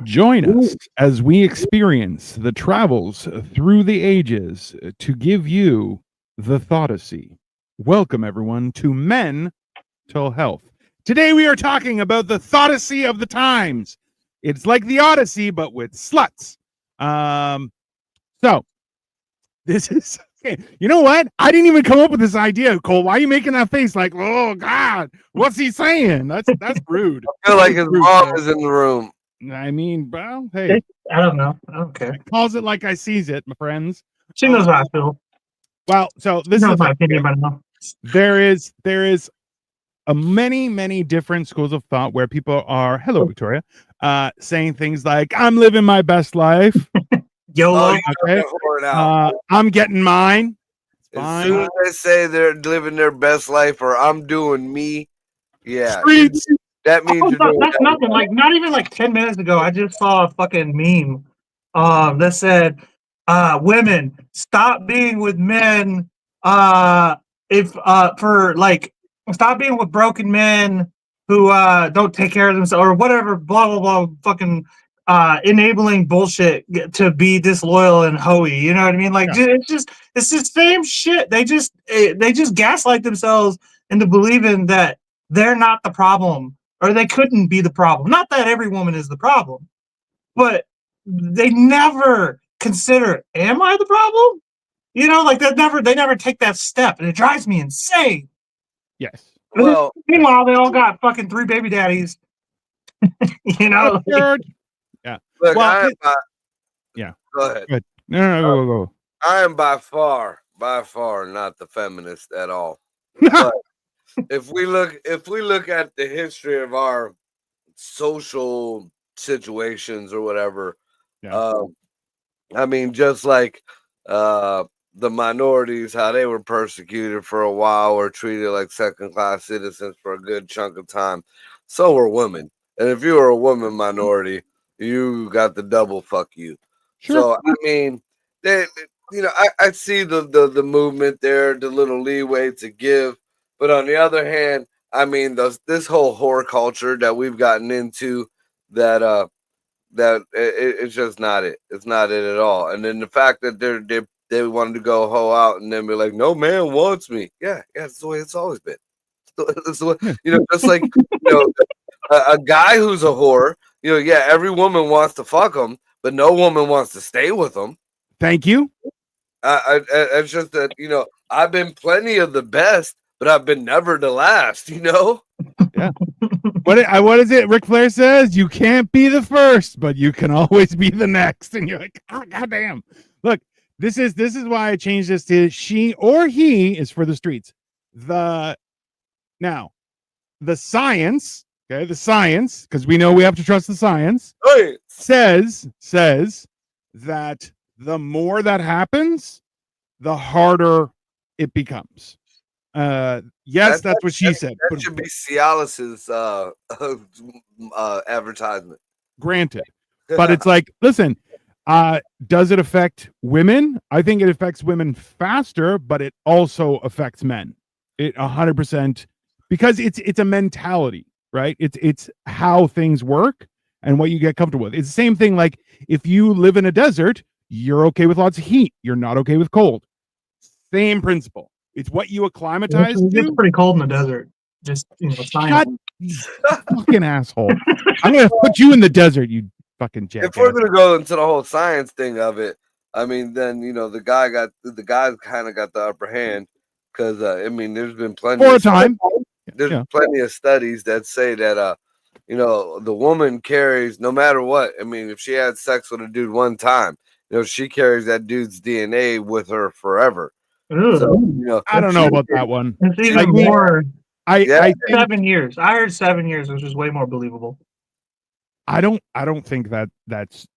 Join us as we experience the travels through the ages to give you the Thoughtacy. Welcome, everyone, to Mental Health. Today we are talking about the Thoughtacy of the times. It's like the Odyssey, but with sluts. So this is, you know what? I didn't even come up with this idea, Cole. Why are you making that face like, oh God, what's he saying? That's rude. I feel like his mom is in the room. I mean, well, hey, I don't know. I don't care. calls it like I sees it, my friends. She knows how I feel. Well, so this She knows is my opinion by now. there is many different schools of thought where people are, hello Victoria, saying things like, I'm living my best life. YOLO. Okay. I'm getting mine. As soon as they say they're living their best life or I'm doing me, yeah. Streets. That means you're doing that's nothing. Like not even like 10 minutes ago, I just saw a fucking meme that said, women, stop being with men stop being with broken men who don't take care of themselves or whatever, blah blah blah, fucking enabling bullshit to be disloyal and hoey. You know what I mean? Like it's the same shit. They just gaslight themselves into believing that they're not the problem or they couldn't be the problem. Not that every woman is the problem, but they never consider, am I the problem? You know, like they never take that step, and it drives me insane. Yes. Well, meanwhile, they all got fucking 3 baby daddies. You know. Yeah. Look, Well, yeah. Go ahead. Good. No, go. I am by far not the feminist at all. But if we look at the history of our social situations or whatever, I mean, just like the minorities, how they were persecuted for a while or treated like second-class citizens for a good chunk of time, so were women. And if you were a woman minority, you got the double fuck you. Sure. So I mean, I see the movement there, the little leeway to give, but on the other hand, I mean, this whole whore culture that we've gotten into, that it's just not it. It's not it at all. And then the fact that they wanted to go hoe out and then be like, no man wants me. Yeah, that's the way it's always been. That's the way, just like a guy who's a whore. Every woman wants to fuck him, but no woman wants to stay with him. Thank you. It's just that I've been plenty of the best, but I've been never the last. Yeah. What is it? Ric Flair says you can't be the first, but you can always be the next. And you're like, oh, goddamn. Look, this is why I changed this to she or he is for the streets. The science, okay, because we know we have to trust the science. Hey. Says that the more that happens, the harder it becomes. Yes, that's what she said. That should be Cialis's advertisement. Granted, but it's like, listen, does it affect women? I think it affects women faster, but it also affects men. It 100%, because it's a mentality, right? It's how things work and what you get comfortable with. It's the same thing. Like if you live in a desert, you're okay with lots of heat. You're not okay with cold. Same principle. It's what you acclimatize to. It's pretty cold in the desert. Just shut, fucking asshole. I'm gonna put you in the desert, you fucking jackass. If we're gonna go into the whole science thing of it, I mean, then the guy kind of got the upper hand because I mean, there's been plenty for a time. There's plenty of studies that say that the woman carries no matter what. I mean, if she had sex with a dude one time, she carries that dude's DNA with her forever. So, I don't know about that one. It's even more. I think 7 years. I heard 7 years, which is way more believable. I don't think that's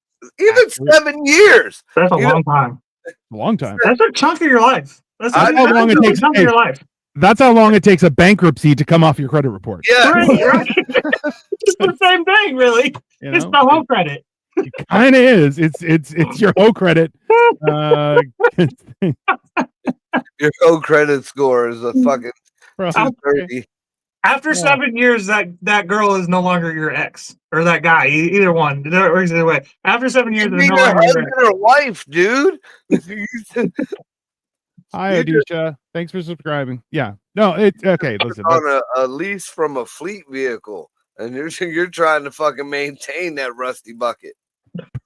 even accurate. 7 years. That's a long time. A long time. That's a chunk of your life. That's how long it takes. A chunk of your life. That's how long it takes a bankruptcy to come off your credit report. Yeah, right. It's the same thing, really. It's the home credit. It kind of is. It's your whole credit. Your whole credit score is a fucking 230. After 7 years, that girl is no longer your ex or that guy. Either one. It works either way. After 7 years, they're Be no your longer your husband ex. or wife, dude. Hi, You just Odisha. Thanks for subscribing. Yeah. No, it's okay. Listen, on a lease from a fleet vehicle, and you're trying to fucking maintain that rusty bucket.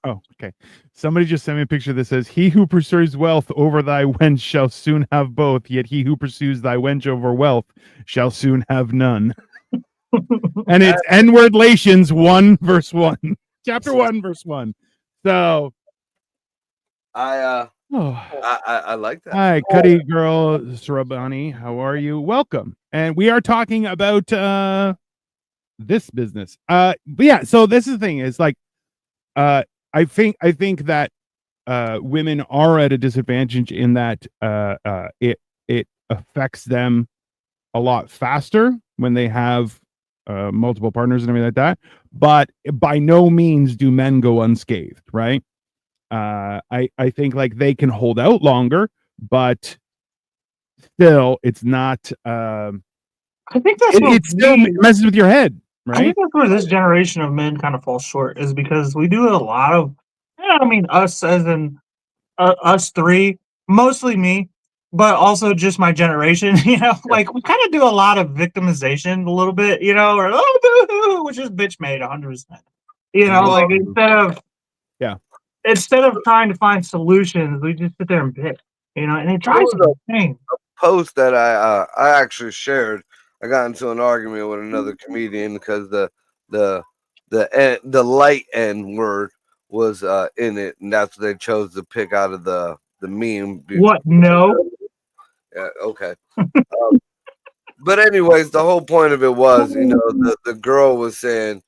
oh, okay. Somebody just sent me a picture that says, "He who pursues wealth over thy wench shall soon have both, yet he who pursues thy wench over wealth shall soon have none." And it's N-word Lations 1 verse 1. Chapter 1 verse 1. So I oh. I like that. Hi, Cuddy Girl Sarabani. How are you? Welcome. And we are talking about this business. But yeah, so this is the thing, is like I think that women are at a disadvantage in that it affects them a lot faster when they have multiple partners and everything like that. But by no means do men go unscathed, right? I think like they can hold out longer, but still it's not I think that's what it still messes with your head, I right? think that's where this generation of men kind of falls short, is because we do a lot of, I mean, us as in us three, mostly me, but also just my generation. Like we kind of do a lot of victimization, a little bit, or which is bitch made 100%. Like instead of trying to find solutions, we just sit there and bitch, and it drives me insane. Post that I actually shared. I got into an argument with another comedian because the light N word was in it, and that's what they chose to pick out of the meme. What? No. Yeah. Okay. But anyways, the whole point of it was, the girl was saying,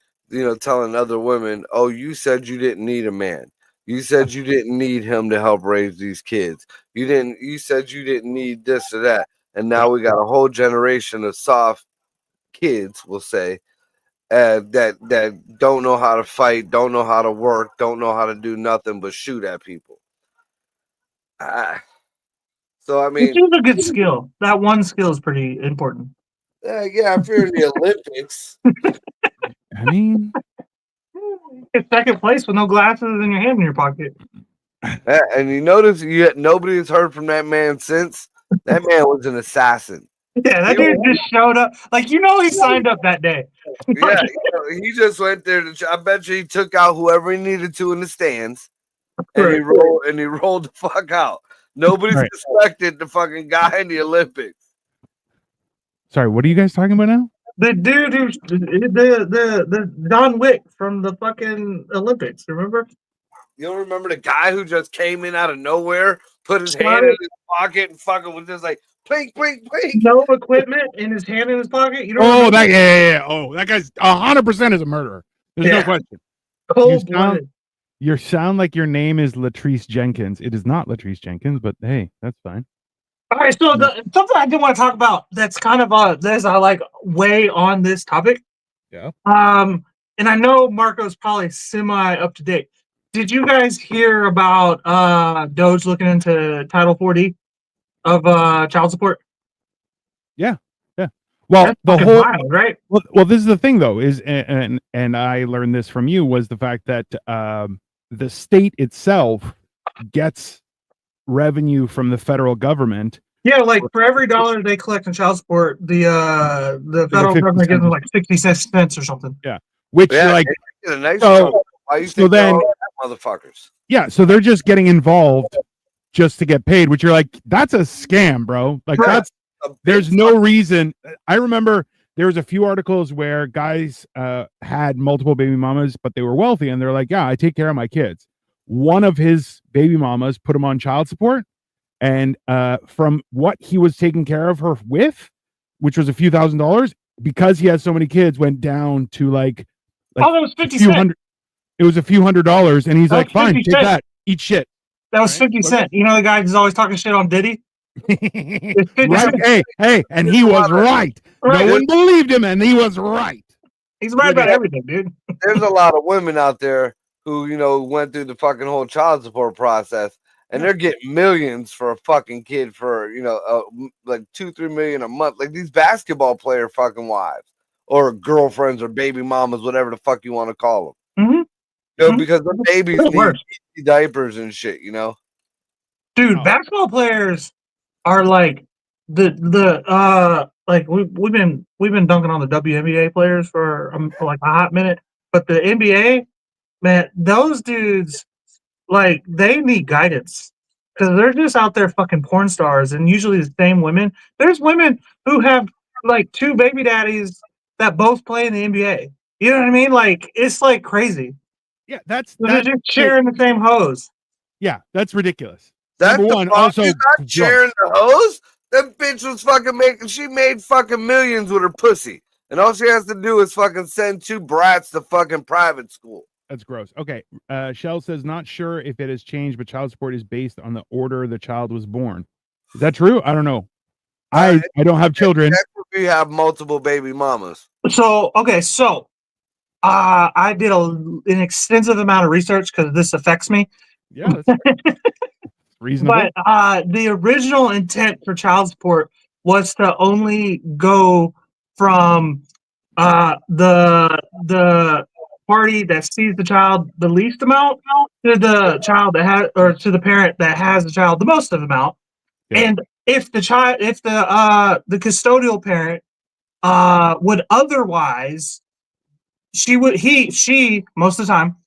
telling other women, "Oh, you said you didn't need a man. You said you didn't need him to help raise these kids. You said you didn't need this or that. And now we got a whole generation of soft kids, we'll say, that don't know how to fight, don't know how to work, don't know how to do nothing but shoot at people." So I mean, which is a good skill. That one skill is pretty important. yeah, if you're in the Olympics, I mean, get second place with no glasses and your hand in your pocket. and you notice nobody has heard from that man since. That man was an assassin. Yeah, that dude just showed up. Like, he signed up that day. Yeah, he just went there. I bet you he took out whoever he needed to in the stands, and he rolled the fuck out. Nobody suspected the fucking guy in the Olympics. Sorry, what are you guys talking about now? The dude who's the John Wick from the fucking Olympics, remember? You don't remember the guy who just came in out of nowhere, put his hand in his pocket, and fucking was just like plink, plink, plink. No equipment in his hand in his pocket. Oh, that yeah. Oh, that guy's 100% is a murderer. There's no question. You sound like your name is Latrice Jenkins. It is not Latrice Jenkins, but hey, that's fine. All right, so something I did want to talk about that's kind of there's like way on this topic. Yeah. And I know Marco's probably semi up to date. Did you guys hear about Doge looking into Title 40 of child support? Yeah. Well, that's the whole wild, right? Well, this is the thing though, is and I learned this from you, was the fact that the state itself gets revenue from the federal government. Yeah, like for every dollar they collect in child support, the federal government gives them like 60 cents or something. Yeah, which like a nice why you think then motherfuckers? Yeah, so they're just getting involved just to get paid, which you're like, that's a scam, bro. Like there's no reason. I remember there was a few articles where guys had multiple baby mamas, but they were wealthy, and they're like, yeah, I take care of my kids. One of his baby mamas put him on child support, and from what he was taking care of her with, which was a few $1,000s, because he has so many kids, went down to like that was 50 cents. It was a few $100s, and he's like, fine, take that, eat shit. That was 50 cents. You know the guy who's always talking shit on Diddy? Right? Hey, and he was right. No one believed him, and he was right. He's right about everything, dude. There's a lot of women out there who, went through the fucking whole child support process, and they're getting millions for a fucking kid for like 2-3 million a month. Like these basketball player fucking wives or girlfriends or baby mamas, whatever the fuck you want to call them. Mhm. Because the babies They're need worse. diapers and shit. Dude, Oh. basketball players are like like we've been dunking on the WNBA players for like a hot minute, but the NBA, man, those dudes, like, they need guidance because they're just out there fucking porn stars, and usually the same women. There's women who have like 2 baby daddies that both play in the NBA. You know what I mean? Like, it's like crazy. Yeah, They're that's just sharing the same hose. yeah, that's ridiculous. That's Number the one. problem. Also, You not sharing the hose. That bitch was fucking making. She made fucking millions with her pussy, and all she has to do is fucking send 2 brats to fucking private school. That's gross. Okay. Shell says, not sure if it has changed, but child support is based on the order the child was born. Is that true? I don't know. I don't have children. That's if you have multiple baby mamas. So, okay, so I did an extensive amount of research because this affects me. Yeah, that's reasonable. But the original intent for child support was to only go from the party that sees the child the least amount to the child that has, or to the parent that has the child the most of amount. Yeah. And if the custodial parent would otherwise, she most of the time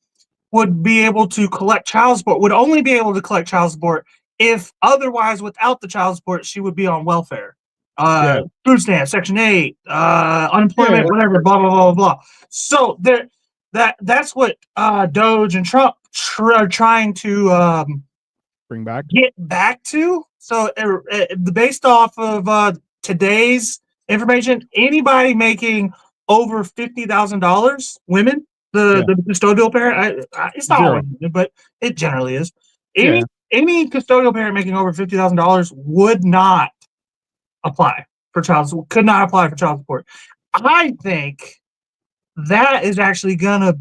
would be able to collect child support, would only be able to collect child support if otherwise, without the child support, she would be on welfare, food stamps, Section 8, unemployment, whatever, blah, blah, blah, blah. So that's what Doge and Trump are trying to Bring back. get back to. So based off of today's information, anybody making over $50,000, women, the custodial parent, it's not always women, but it generally is. Any custodial parent making over $50,000 would not apply for could not apply for child support. I think that is actually gonna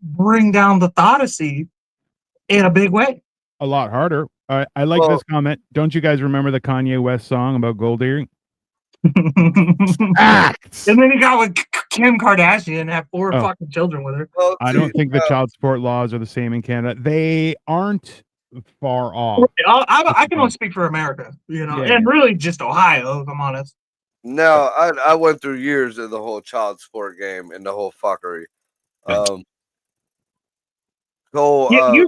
bring down the thoughtacy in a big way. A lot harder. I like this comment. Don't you guys remember the Kanye West song about gold earring? Acts. And then he got with Kim Kardashian and had 4 fucking children with her. Well, I don't think the child support laws are the same in Canada. They aren't far off. I can only speak for America, and really just Ohio, if I'm honest. No, I went through years of the whole child support game and the whole fuckery. You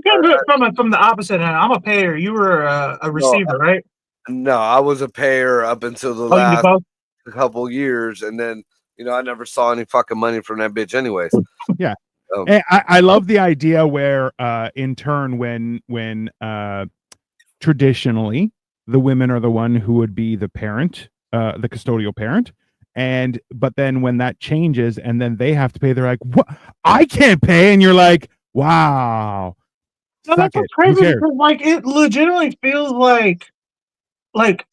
come from the opposite end. I'm a payer. You were a receiver, right? No, I was a payer up until the last couple years, and then I never saw any fucking money from that bitch, anyways. Yeah, I love the idea where, in turn, when traditionally the women are the one who would be the parent, the custodial parent, but then when that changes and then they have to pay, they're like, "What? I can't pay," and you're like, "Wow." No, that's what's crazy because, like, it legitimately feels like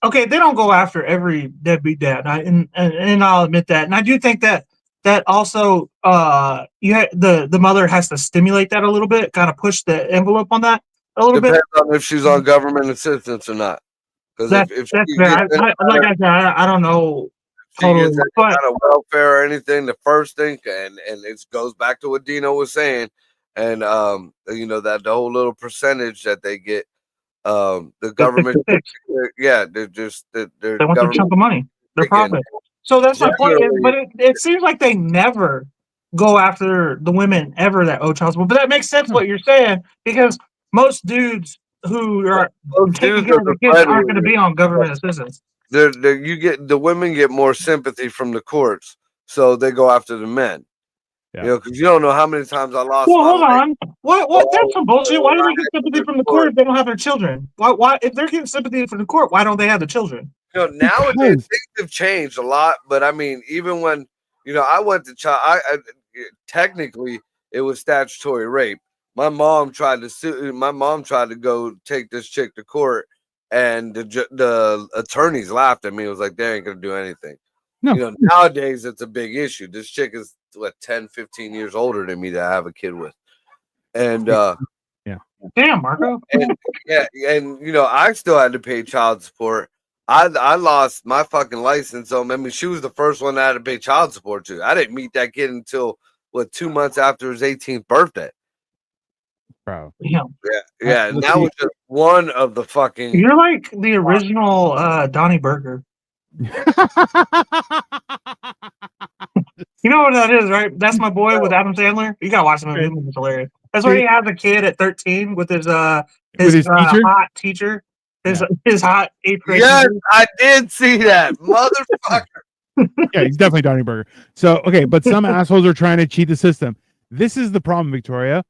okay, they don't go after every deadbeat dad, and I'll admit that, and I do think that also the mother has to stimulate that a little bit, kind of push the envelope on that a little bit. Depends on if she's on government assistance or not. Because if I don't know. She gets any kind of welfare or anything, the first thing, and it goes back to what Dino was saying, and that the whole little percentage that they get, the government, they're just they want their chunk of money, their profit. So that's my point. But it seems like they never go after the women ever that owe child support. But that makes sense what you're saying, because most dudes who are taking care of the kids aren't going to be on government assistance. The women get more sympathy from the courts, so they go after the men. Yeah. Because you don't know how many times I lost. Well, hold on. What? That's some bullshit. Why do they get sympathy from the court if they don't have their children? Why? If they're getting sympathy from the court, why don't they have the children? Nowadays things have changed a lot. But I mean, even when I went to child, technically it was statutory rape. My mom tried to sue. My mom tried to go take this chick to court, and the attorneys laughed at me. It was like, they ain't gonna do anything. No. Nowadays it's a big issue. This chick is 10, 15 years older than me that I have a kid with. And Damn, Marco. And yeah, and I still had to pay child support. I lost my fucking license. So I mean, she was the first one I had to pay child support to. I didn't meet that kid until 2 months after his 18th birthday. Bro. Damn. Yeah. And that was just one of the fucking. You're like the original Donnie Burger. You know what that is, right? That's my boy with Adam Sandler. You gotta watch the movie. It's hilarious. That's where he has a kid at 13 with his teacher? hot teacher. His hot 8th grade. Yes, teacher. I did see that, motherfucker. Yeah, he's definitely Donnie Burger. So, okay, but some assholes are trying to cheat the system. This is the problem, Victoria.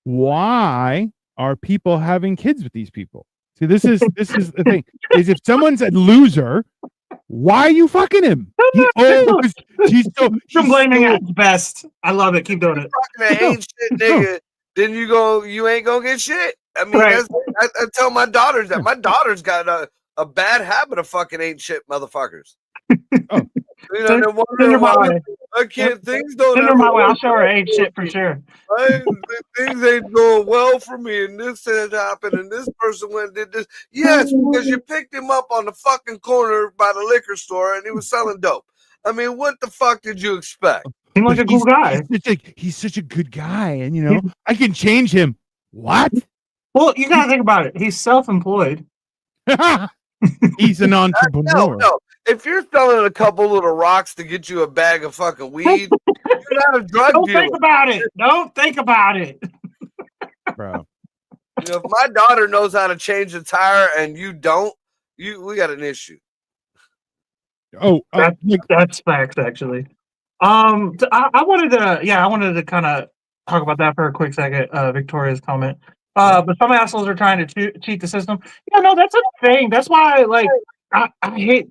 Why are people having kids with these people? See, this is the thing. Is if someone's a loser, why are you fucking him? He's blaming at best. I love it. Keep doing it. Fucking ain't shit, nigga. Then you ain't gonna get shit. I mean, Right. I tell my daughters that my daughter's got a bad habit of fucking ain't shit motherfuckers. Oh. They're wondering why I can't. Things don't. Send her my way. I'll show her ain't shit for sure. Things ain't going well for me, and this had happened, and this person went and did this. Yes, because you picked him up on the fucking corner by the liquor store, and he was selling dope. I mean, what the fuck did you expect? Seems like a cool guy. He's such a good guy, and I can change him. What? Well, you gotta think about it. He's self-employed. He's an entrepreneur. No. If you're selling a couple little rocks to get you a bag of fucking weed, you're not a drug Don't dealer. think about it. Don't think about it. Bro. If my daughter knows how to change a tire and you don't, we got an issue. That's facts, actually. I wanted to kind of talk about that for a quick second. Victoria's comment. But some assholes are trying to cheat the system. Yeah, no, that's a thing. That's why, like, I hate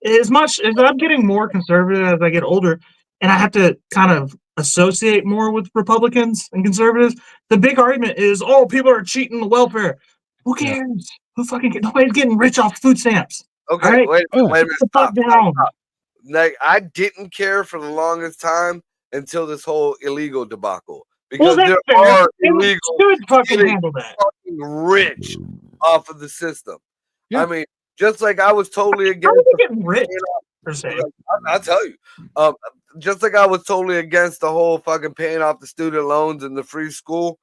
as much as I'm getting more conservative as I get older, and I have to kind of associate more with Republicans and conservatives. The big argument is, oh, people are cheating the welfare. Who cares? Who fucking cares? Nobody's getting rich off food stamps. Okay, right? wait a minute. Stop. Down. Like, I didn't care for the longest time until this whole illegal debacle. Because there are illegal fucking handle that. Fucking rich off of the system. Yeah. I mean, just like I was totally against. How are you getting rich? Per se? I'll tell you. Just like I was totally against the whole fucking paying off the student loans and the free school.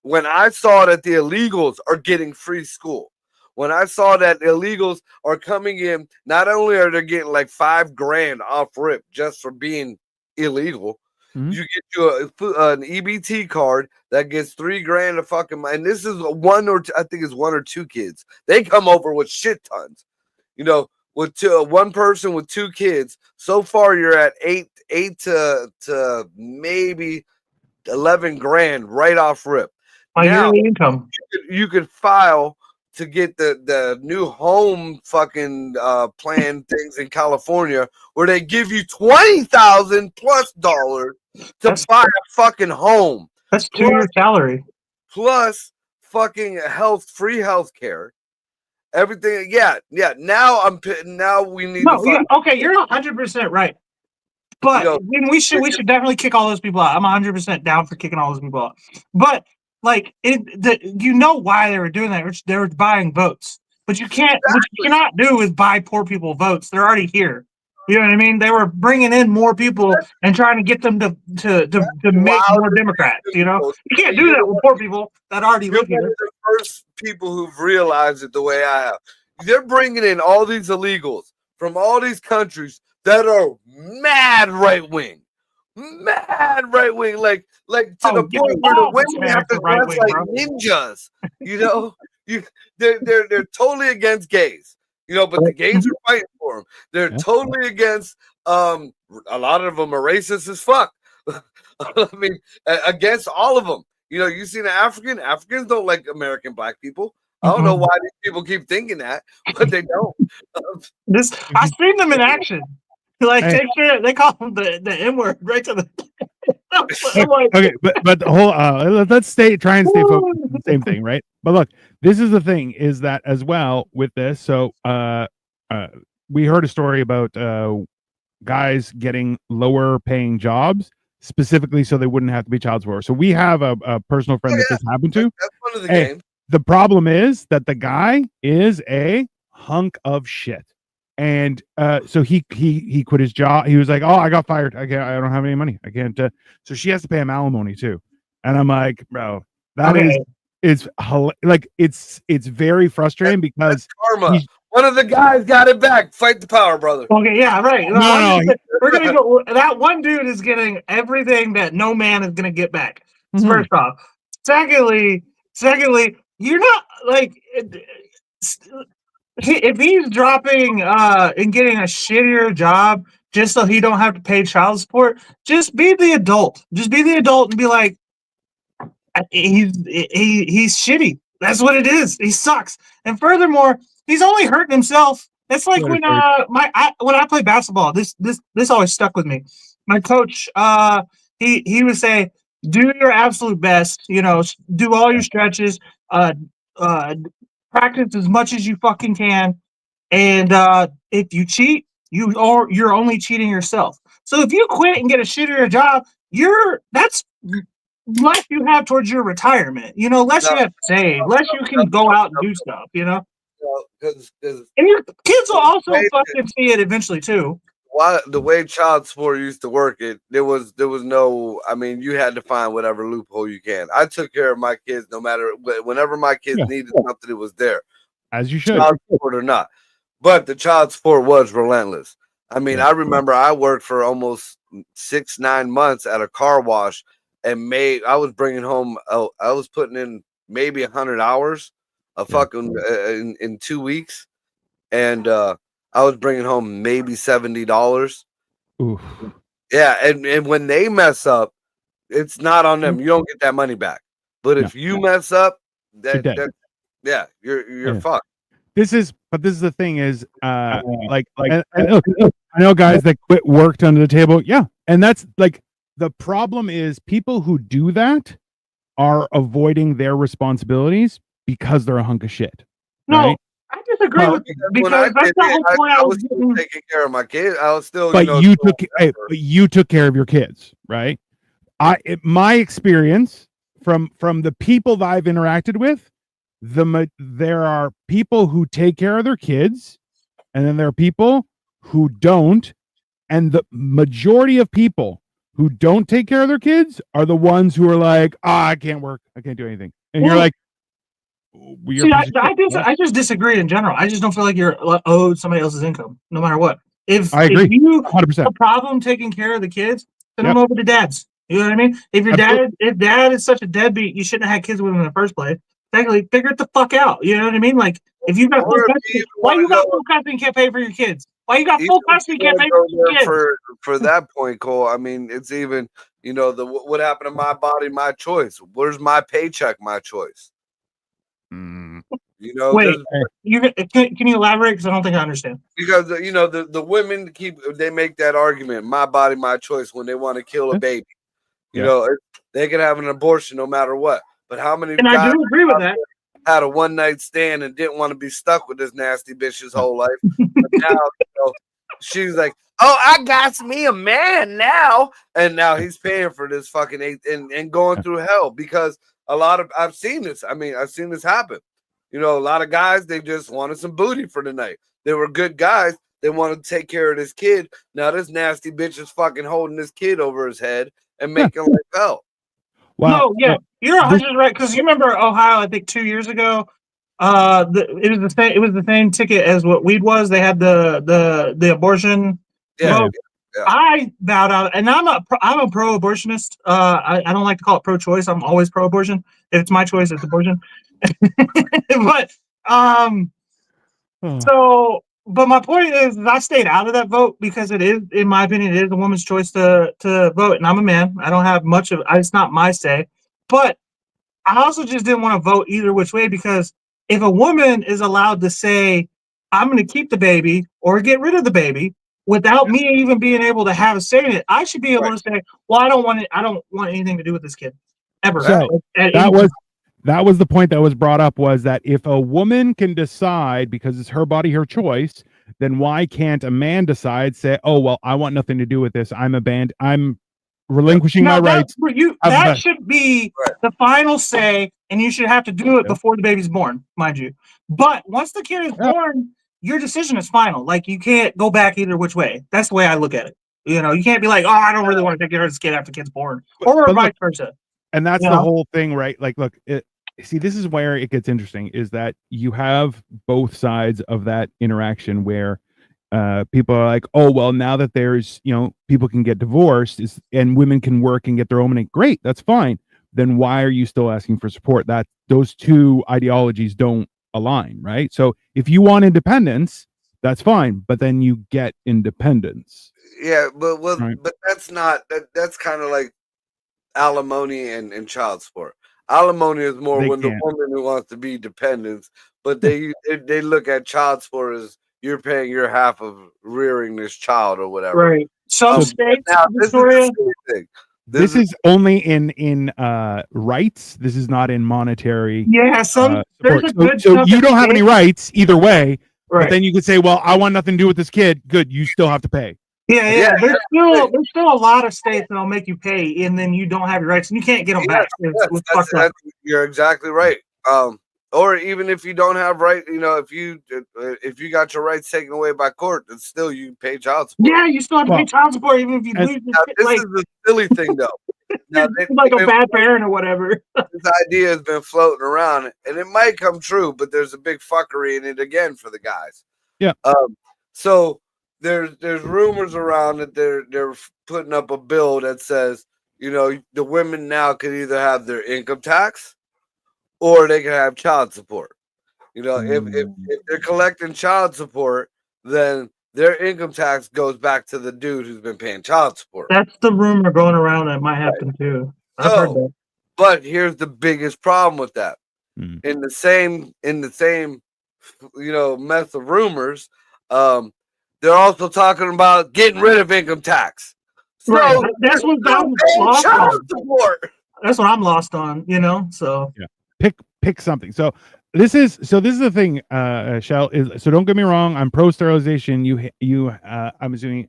When I saw that the illegals are getting free school, when I saw that illegals are coming in, not only are they getting like $5,000 off rip just for being illegal. Mm-hmm. You get you an EBT card that gets $3,000 a fucking, and this is I think it's 1 or 2 kids. They come over with shit tons, with one person with 2 kids. So far, you're at eight to maybe $11,000 right off rip. My yearly income. You could file to get the new home fucking plan things in California, where they give you $20,000 plus to buy a fucking home. That's 2 years salary. Plus fucking free health care. Everything. Yeah. Now we need. Okay, you're 100% right. But we should definitely kick all those people out. I'm 100% down for kicking all those people out. But like why they were doing that? They were buying votes. But what you cannot do is buy poor people votes. They're already here. You know what I mean? They were bringing in more people and trying to get them to make more Democrats. You can't do that with poor people that already live here. The first people who've realized it the way I have. They're bringing in all these illegals from all these countries that are mad right wing, like to the point where the women have to dress like ninjas. They're totally against gays. But the gays are fighting for them. They're totally against. A lot of them are racist as fuck. I mean, against all of them. You seen an Africans don't like American black people. I don't know why these people keep thinking that, but they don't. I've seen them in action. Like they call them the N-word right to the. Okay, but the whole let's try and stay focused on the same thing, right? But look, this is the thing is that as well with this. So we heard a story about guys getting lower paying jobs specifically so they wouldn't have to be child support. So we have a personal friend that this happened to. That's one of the Hey, games. the problem is that the guy is a hunk of shit. And so he quit his job. He was like, "Oh, I got fired. I don't have any money. I can't." So she has to pay him alimony too. And I'm like, bro, that is like it's very frustrating because Karma. he's- One of the guys got it back. Fight the power, brother. Okay, yeah, right. No, We're gonna go. That one dude is getting everything that no man is gonna get back. First off, secondly, you're not like if he's dropping and getting a shittier job just so he don't have to pay child support. Just be the adult. Just be the adult and be like, he's shitty. That's what it is. He sucks. And furthermore, he's only hurting himself. It's like when I play basketball. This always stuck with me. My coach, he would say, "Do your absolute best. You know, do all your stretches. Practice as much as you fucking can. And if you cheat, you're only cheating yourself. So if you quit and get a shittier job, that's life you have towards your retirement. You know, less you have to save, less you can go out and do stuff. You know." And your kids will also fucking see it eventually too. Why the way child support used to work, there was no. I mean, you had to find whatever loophole you can. I took care of my kids no matter whenever my kids needed something, it was there, as you should, child support or not. But the child support was relentless. I mean, I remember I worked for almost 6-9 months at a car wash, and I was bringing home. I was putting in maybe 100 hours of fucking in 2 weeks, and I was bringing home maybe $70. Yeah, and when they mess up, it's not on them. You don't get that money back. But if you mess up, you're fucked. This is the thing is I know guys that quit worked under the table. Yeah, and that's like the problem is people who do that are avoiding their responsibilities because they're a hunk of shit. No. Right? I disagree with you because that's the whole point. I was still taking care of my kids. I was still, but you took care of your kids, right? My experience from the people that I've interacted with, there are people who take care of their kids, and then there are people who don't, and the majority of people who don't take care of their kids are the ones who are like, I can't work, I can't do anything, and you're like. See, I just disagree in general. I just don't feel like you're owed somebody else's income, no matter what. I agree, if you 100%. have a problem taking care of the kids, send them over to dad's. You know what I mean? If dad is such a deadbeat, you shouldn't have had kids with him in the first place. Secondly, figure it the fuck out. You know what I mean? Like, if you got full custody, why you got full custody and can't pay for your kids? Why you got full custody and can't pay for your kids? For that point, Cole, I mean, it's even, what happened to my body, my choice. Where's my paycheck, my choice? Wait, can you elaborate? Because I don't think I understand. Because the women they make that argument, my body, my choice, when they want to kill a baby. They can have an abortion no matter what. But how many? And I do agree with that. Had a one-night stand and didn't want to be stuck with this nasty bitch his whole life. But now she's like, "Oh, I got me a man now," and now he's paying for this fucking and going through hell because. I've seen this. I mean, I've seen this happen. A lot of guys, they just wanted some booty for the night. They were good guys. They wanted to take care of this kid. Now this nasty bitch is fucking holding this kid over his head and making life hell. Wow. No, you're 100% right. Because you remember Ohio, I think 2 years ago, it was the same ticket as what weed was. They had the abortion vote. Yeah. I bowed out, and I'm a pro-abortionist. I don't like to call it pro-choice. I'm always pro-abortion. If it's my choice, it's abortion. But but my point is, I stayed out of that vote because it is, in my opinion, it is a woman's choice to vote, and I'm a man. I don't have much of. It's not my say, but I also just didn't want to vote either which way because if a woman is allowed to say, "I'm going to keep the baby" or get rid of the baby. Without me even being able to have a say in it, I should be able to say, "Well, I don't want it. I don't want anything to do with this kid ever." So that was the point that was brought up, was that if a woman can decide because it's her body, her choice, then why can't a man decide? Say, "Oh well, I want nothing to do with this. I'm relinquishing my rights. That should be Right. the final say, and you should have to do it Yeah. before the baby's born, mind you. But once the kid is Yeah. born, your decision is final. Like, you can't go back either which way. That's the way I look at it. You know, you can't be like, oh, I don't really want to take care of this kid after the kid's born, or but vice look, versa. And that's You the know? whole thing, right? Like, look, see, this is where it gets interesting, is that you have both sides of that interaction where people are like, oh, well, now that there's, people can get divorced and women can work and get their own money. Great, that's fine. Then why are you still asking for support? That those two ideologies don't align, right? So if you want independence, that's fine, but then you get independence. Yeah, but Right. but that's not that's kind of like alimony and child support. Alimony is more They when the can't. woman who wants to be dependent, but they look at child support as you're paying your half of rearing this child or whatever. Right. Some So states, Now this Victoria, is the same thing. This is only in rights. This is not in monetary yeah, some there's support. a good So chunk you of don't have any states- rights either way. Right. But then you could say, well, I want nothing to do with this kid. Good, you still have to pay. Yeah, Yeah, there's still a lot of states that'll make you pay, and then you don't have your rights, and you can't get them back. It's fucked up. You're exactly right. Or even if you don't have right, if you got your rights taken away by court, then still you pay child support. Yeah, you still have to pay child support even if you lose. Now, this is the silly thing, though. Now, like a bad parent or whatever. This idea has been floating around, and it might come true, but there's a big fuckery in it again for the guys. Yeah. So there's rumors around that they're putting up a bill that says, the women now can either have their income tax or they can have child support. If they're collecting child support, then their income tax goes back to the dude who's been paying child support. That's the rumor going around that might happen too. I've heard that. But here's the biggest problem with that. Mm. In the same mess of rumors, they're also talking about getting rid of income tax. So Right. That's what I'm lost child on. support. That's what I'm lost on. So Pick something. So this is the thing, Shell, is, so don't get me wrong, I'm pro sterilization. You I'm assuming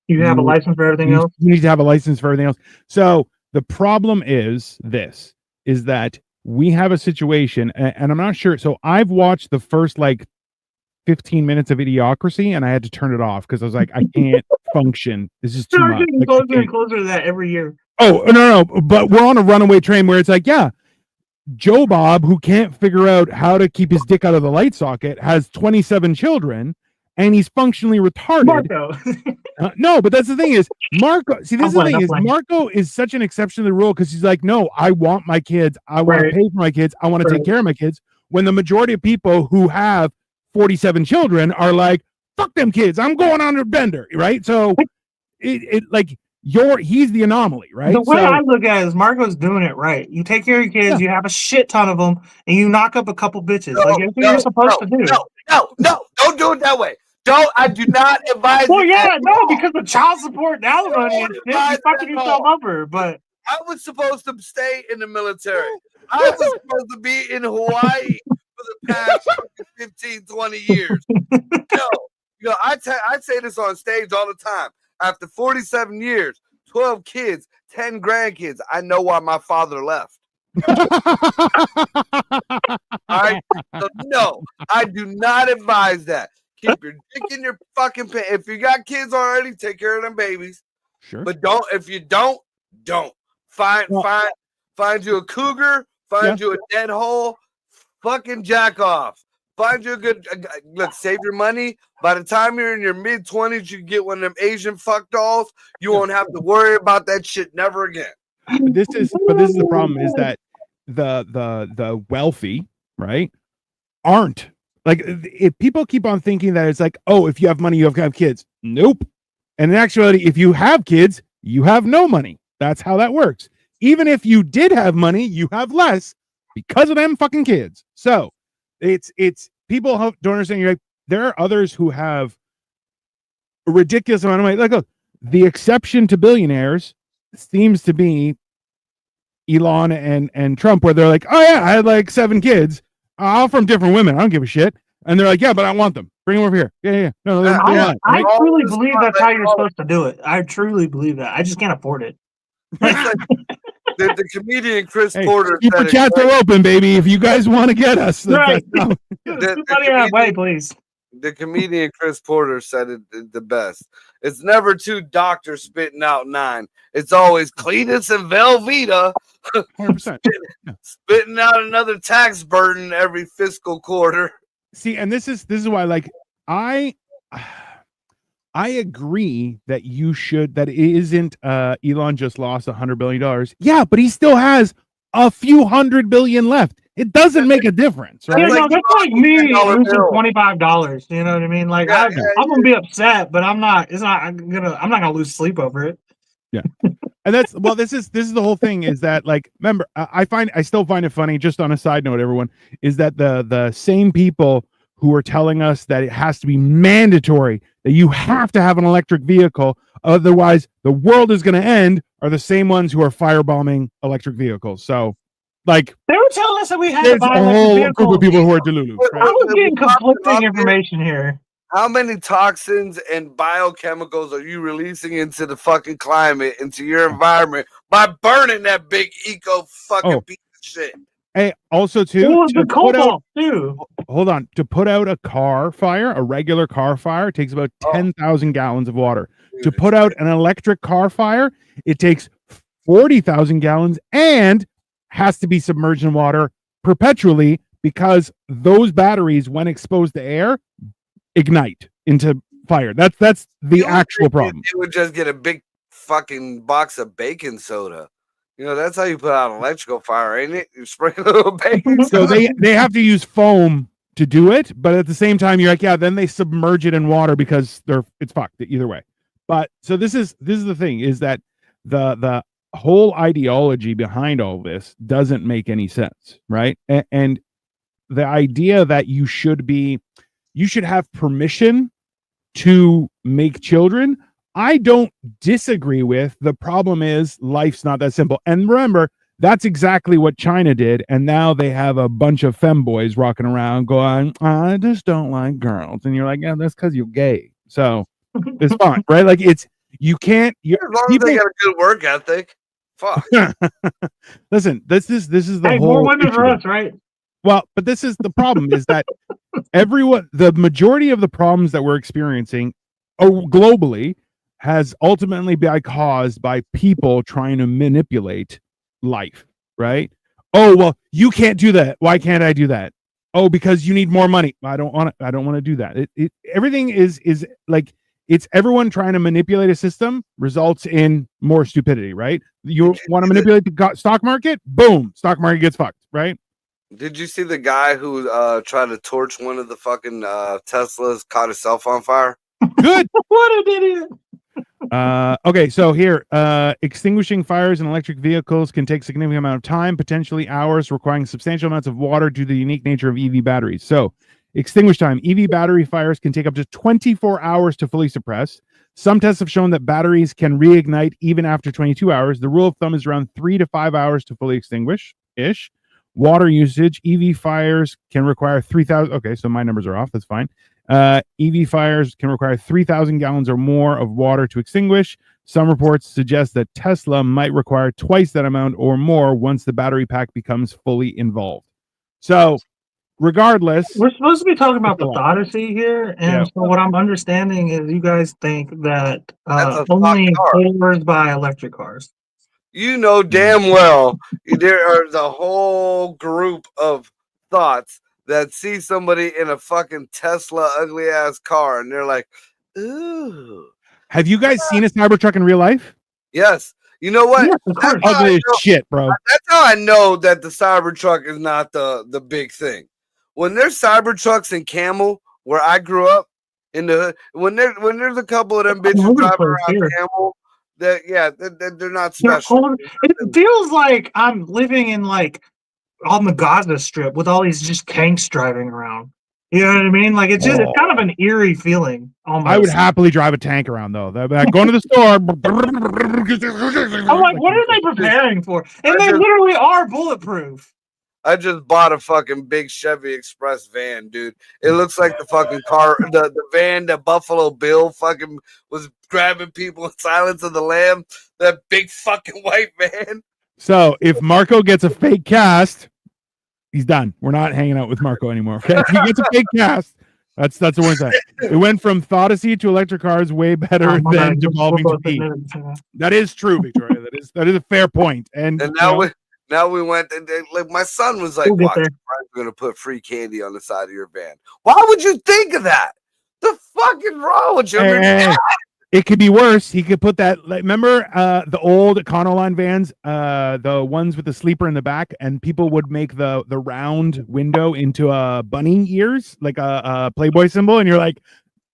you have a license for everything else. You need to have a license for everything else. So the problem is that we have a situation, and I'm not sure. So I've watched the first 15 minutes of Idiocracy, and I had to turn it off because I was like, I can't function. This is too We're much. getting closer and closer to that every year. Oh, no, but we're on a runaway train where it's like, yeah, Joe Bob, who can't figure out how to keep his dick out of the light socket, has 27 children, and he's functionally retarded. Marco. No, but that's the thing is, Marco, see, this is the thing is, Marco is such an exception to the rule because he's like, no, I want my kids. I want to pay for my kids. I want to take care of my kids. When the majority of people who have 47 children are like, fuck them kids. I'm going on a bender, right? So he's the anomaly, right? The way I look at it is Marco's doing it right. You take care of your kids, you have a shit ton of them, and you knock up a couple bitches. That's what you're supposed to do. No, don't do it that way. I do not advise. Well, yeah, no, because the child support and alimony and shit, you're fucking yourself over. But I was supposed to stay in the military. I was supposed to be in Hawaii for the past 15, 20 years. I say this on stage all the time. After 47 years, 12 kids, 10 grandkids, I know why my father left. All right? So, no, I do not advise that. Keep your dick in your fucking pants. If you got kids already, take care of them babies. Sure. But if you don't. Find you a cougar, you a dead hole, fucking jack off. Find you a good look, save your money. By the time you're in your mid-20s, you get one of them Asian fuck dolls. You won't have to worry about that shit never again. But this is the problem, is that the wealthy, right, aren't if people keep on thinking that it's like, oh, if you have money, you have to have kids. Nope. And in actuality, if you have kids, you have no money. That's how that works. Even if you did have money, you have less because of them fucking kids. So it's people don't understand. You're like, there are others who have a ridiculous amount of money. Like, look, the exception to billionaires seems to be Elon and Trump, where they're like, oh yeah, I had 7 kids, all from different women. I don't give a shit. And they're like, yeah, but I want them. Bring them over here. Yeah. No, I truly believe that's how you're supposed to do it. I truly believe that. I just can't afford it. The comedian Chris Hey, Porter super said it chats great. are open, baby. If you guys want to get us, Right. that's The Money that way, please. The comedian Chris Porter said it the best. It's never two doctors spitting out 9. It's always Cletus and Velveeta 100%. spitting out another tax burden every fiscal quarter. See, and this is why, like, I agree that you should. That it isn't. Elon just lost $100 billion. Yeah, but he still has a few $100 billion left. It doesn't make a difference, right? Yeah, no, that's like me $10 losing bill. $25. You know what I mean? Like, Yeah, I'm gonna be upset, but I'm not gonna lose sleep over it. And that's this is the whole thing is that, like, remember, I still find it funny, just on a side note, everyone, is that the same people who are telling us that it has to be mandatory that you have to have an electric vehicle, otherwise the world is going to end, are the same ones who are firebombing electric vehicles. So, like, They were telling us that we had to there's buy a electric whole vehicles. group of people who are delulu. I was getting conflicting information here. How many toxins and biochemicals are you releasing into the fucking climate, into your environment, by burning that big eco fucking piece of shit? Hey, also too, Well, the to put out, cobalt too. hold on, to put out a car fire, a regular car fire, takes about 10,000 gallons of water. To put out an electric car fire, it takes 40,000 gallons and has to be submerged in water perpetually, because those batteries, when exposed to air, ignite into fire. That's the actual problem. You would just get a big fucking box of baking soda. You know, that's how you put out an electrical fire, ain't it? You spray a little baking So soda. they have to use foam to do it, but at the same time, you're like, yeah, then they submerge it in water because it's fucked either way. But so this is the thing, is that the whole ideology behind all this doesn't make any sense, right? And the idea that you should have permission to make children, I don't disagree with. The problem is life's not that simple. And remember, that's exactly what China did. And now they have a bunch of femboys walking around going, I just don't like girls. And you're like, yeah, that's because you're gay. So it's fine, right? Like, you can't. As long as they got a good work ethic. Fuck. Listen, this is the Hey, whole more women for issue. us, right? Well, but this is the problem, is that the majority of the problems that we're experiencing globally has ultimately been caused by people trying to manipulate life, right? Oh, well, you can't do that. Why can't I do that? Oh, because you need more money. I don't want to do that. Everything is like, it's everyone trying to manipulate a system results in more stupidity, right? You want to manipulate the stock market? Boom, stock market gets fucked, right? Did you see the guy who tried to torch one of the fucking Teslas, caught himself on fire? Good. What an idiot. Okay, so here, extinguishing fires in electric vehicles can take a significant amount of time, potentially hours, requiring substantial amounts of water due to the unique nature of EV batteries. So, extinguish time. EV battery fires can take up to 24 hours to fully suppress. Some tests have shown that batteries can reignite even after 22 hours. The rule of thumb is around 3 to 5 hours to fully extinguish-ish. Water usage. EV fires can require 3,000. Okay, so my numbers are off. That's fine. EV fires can require 3,000 gallons or more of water to extinguish. Some reports suggest that Tesla might require twice that amount or more once the battery pack becomes fully involved. So, regardless, we're supposed to be talking about the Odyssey here, and so what I'm understanding is you guys think that only cars buy electric cars. You know damn well there is a whole group of thoughts that see somebody in a fucking Tesla ugly ass car and they're like, ooh. Have you guys seen a Cybertruck in real life? Yes. You know what? Yeah, ugly as shit, bro. That's how I know that the Cybertruck is not the big thing. When there's Cybertrucks in Camel, where I grew up, in the hood, when there's a couple of them bitches driving around Camel, they're not special. It feels like I'm living in like on the Gaza Strip with all these just tanks driving around. You know what I mean? Like it's just it's kind of an eerie feeling. Almost. I would happily drive a tank around though. Going to the store. I'm like, what are they preparing for? And they literally are bulletproof. I just bought a fucking big Chevy Express van, dude. It looks like the fucking car, the van that Buffalo Bill fucking was grabbing people in Silence of the Lamb. That big fucking white van. So if Marco gets a fake cast, he's done. We're not hanging out with Marco anymore. Okay, if he gets a fake cast, that's the one side. It went from Thoughtosy to electric cars, way better than devolving to Pete. That is true, Victoria. That is a fair point. And now we went and like my son was like, We'll "Watch, I'm gonna put free candy on the side of your van." Why would you think of that? The fucking wrong with you? It could be worse. He could put that. Like, remember the old Econoline vans, the ones with the sleeper in the back, and people would make the round window into a bunny ears, like a Playboy symbol, and you're like,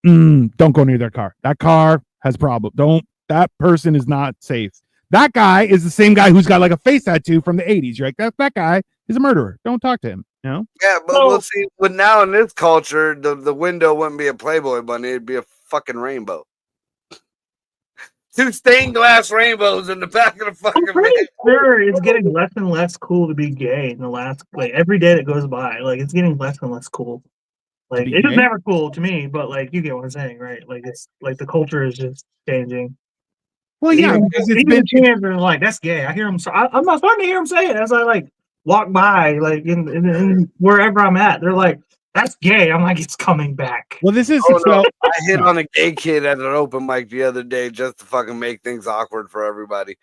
don't go near their car. That car has problem. Don't. That person is not safe. That guy is the same guy who's got like a face tattoo from the 80s. You're like, that guy is a murderer. Don't talk to him. You know? Yeah, but we'll see. But now in this culture, the window wouldn't be a Playboy bunny; it'd be a fucking rainbow. 2 stained glass rainbows in the back of the fucking I'm pretty van. sure it's getting less and less cool to be gay in the last, like, every day that goes by. Like, it's getting less and less cool. Like, be it was gay? never cool to me, but like, you get what I'm saying, right? Like, it's like the culture is just changing. Well, yeah, Even, because it's even been. the teenagers are like, "That's gay." I hear them. I'm not starting to hear them say it as I like walk by, like in wherever I'm at. They're like, "That's gay." I'm like, "It's coming back." Well, this is Oh, no. so. I hit on a gay kid at an open mic the other day just to fucking make things awkward for everybody.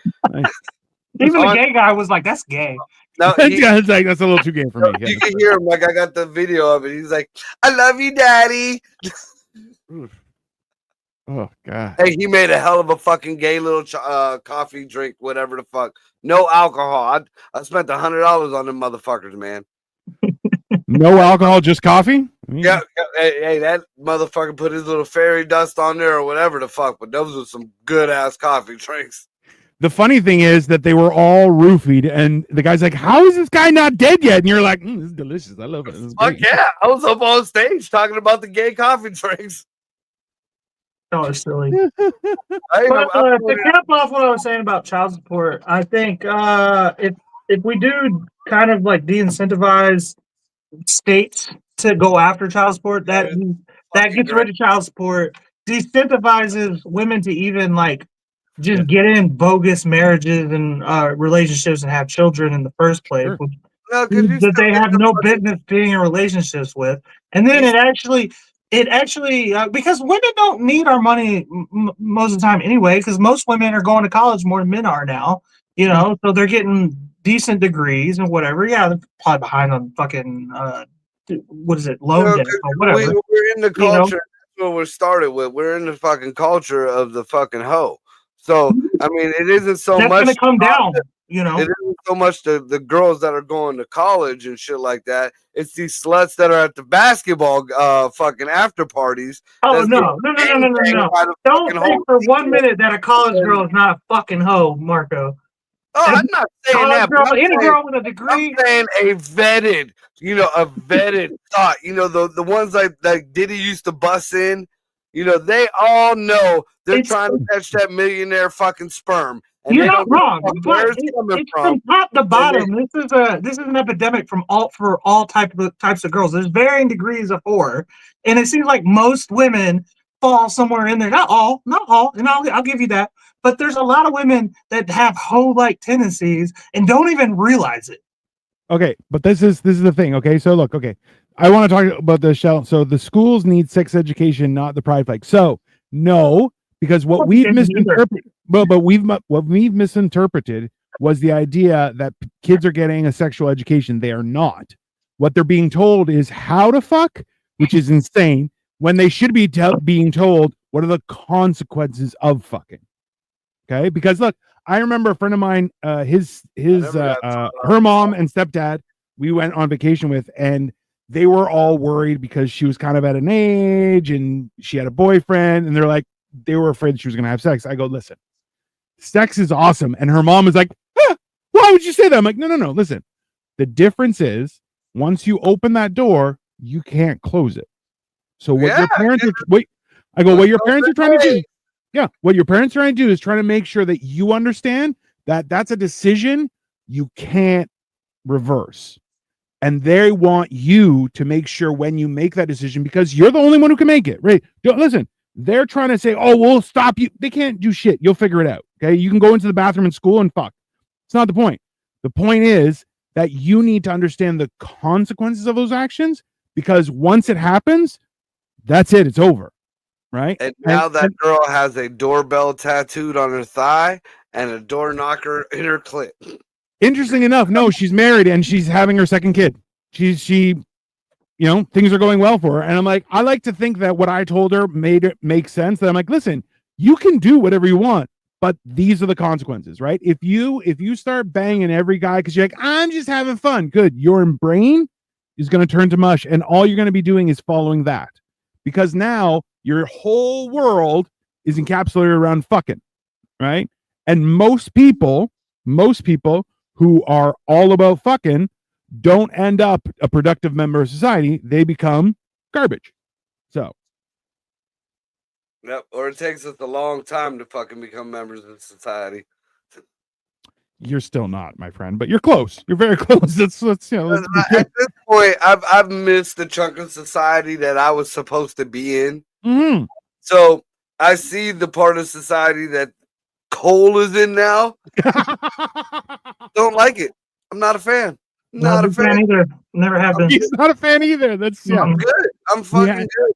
Even the gay guy was like, "That's gay." No, It's like that's a little too gay for me. you can hear him. Like I got the video of it. He's like, "I love you, daddy." Oh god. Hey, he made a hell of a fucking gay little coffee drink, whatever the fuck. No alcohol. I spent $100 on them motherfuckers, man. No alcohol, just coffee. Yeah, hey, that motherfucker put his little fairy dust on there or whatever the fuck. But those were some good ass coffee drinks. The funny thing is that they were all roofied, and the guy's like, "How is this guy not dead yet?" And you're like, "This is delicious. I love it." Fuck yeah! I was up on stage talking about the gay coffee drinks. Oh, it's silly. To cap off what I was saying about child support, I think if we do kind of like de-incentivize states to go after child support, that gets rid of child support, de-incentivizes women to even like just get in bogus marriages and relationships and have children in the first place, Sure. that they have no business being in relationships with, and then it actually because women don't need our money most of the time anyway, because most women are going to college more than men are now, you know, so they're getting decent degrees and whatever. Yeah, they're probably behind on fucking loan debt or whatever. We're in the culture. That's what we're started with. We're in the fucking culture of the fucking hoe. So I mean, it isn't so that's much gonna come down. You know, it isn't so much the girls that are going to college and shit like that. It's these sluts that are at the basketball fucking after parties. Oh no. Don't think for 1 minute that a college girl is not a fucking hoe, Marco. Oh, I'm not saying that. Girl, any girl with a degree. I'm saying a vetted thought. You know, the ones like Diddy used to bust in. You know, they all know they're trying to catch that millionaire fucking sperm. And you're not wrong. It's from top to bottom. This is an epidemic for all types of girls. There's varying degrees of horror, and it seems like most women fall somewhere in there. Not all, and I'll give you that. But there's a lot of women that have hoe-like tendencies and don't even realize it. Okay, but this is the thing. Okay, so look. Okay, I want to talk about the shell. So the schools need sex education, not the pride flag. So no. Because what we've misinterpreted, what we've misinterpreted was the idea that kids are getting a sexual education. They are not. What they're being told is how to fuck, which is insane. When they should be being told what are the consequences of fucking. Okay, because look, I remember a friend of mine, her mom and stepdad, we went on vacation with, and they were all worried because she was kind of at an age and she had a boyfriend, and they're like. They were afraid that she was going to have sex. I go, listen, sex is awesome. And her mom is like, why would you say that? I'm like, no. Listen, the difference is once you open that door, you can't close it. So what your parents are, what your parents are trying to do. Yeah. What your parents are trying to do is trying to make sure that you understand that that's a decision you can't reverse. And they want you to make sure when you make that decision, because you're the only one who can make it, right? Listen, they're trying to say, oh, we'll stop you. They can't do shit. You'll figure it out. Okay. You can go into the bathroom in school and fuck. It's not the point. The point is that you need to understand the consequences of those actions, because once it happens, that's it. It's over. Right. And now that girl has a doorbell tattooed on her thigh and a door knocker in her clit. Interesting enough, no, she's married and she's having her second kid. She, things are going well for her. And I'm like, I like to think that what I told her made it make sense. That I'm like, listen, you can do whatever you want, but these are the consequences, right? If you start banging every guy because you're like, I'm just having fun, good, your brain is going to turn to mush, and all you're going to be doing is following that, because now your whole world is encapsulated around fucking, right? And most people who are all about fucking don't end up a productive member of society. They become garbage. So. Yep. Or it takes us a long time to fucking become members of society. You're still not, my friend, but you're close. You're very close. That's at this point, I've missed the chunk of society that I was supposed to be in. Mm-hmm. So I see the part of society that Cole is in now. Don't like it. I'm not a fan. Not a fan either. Never have been. He's not a fan either. I'm good. I'm fucking good.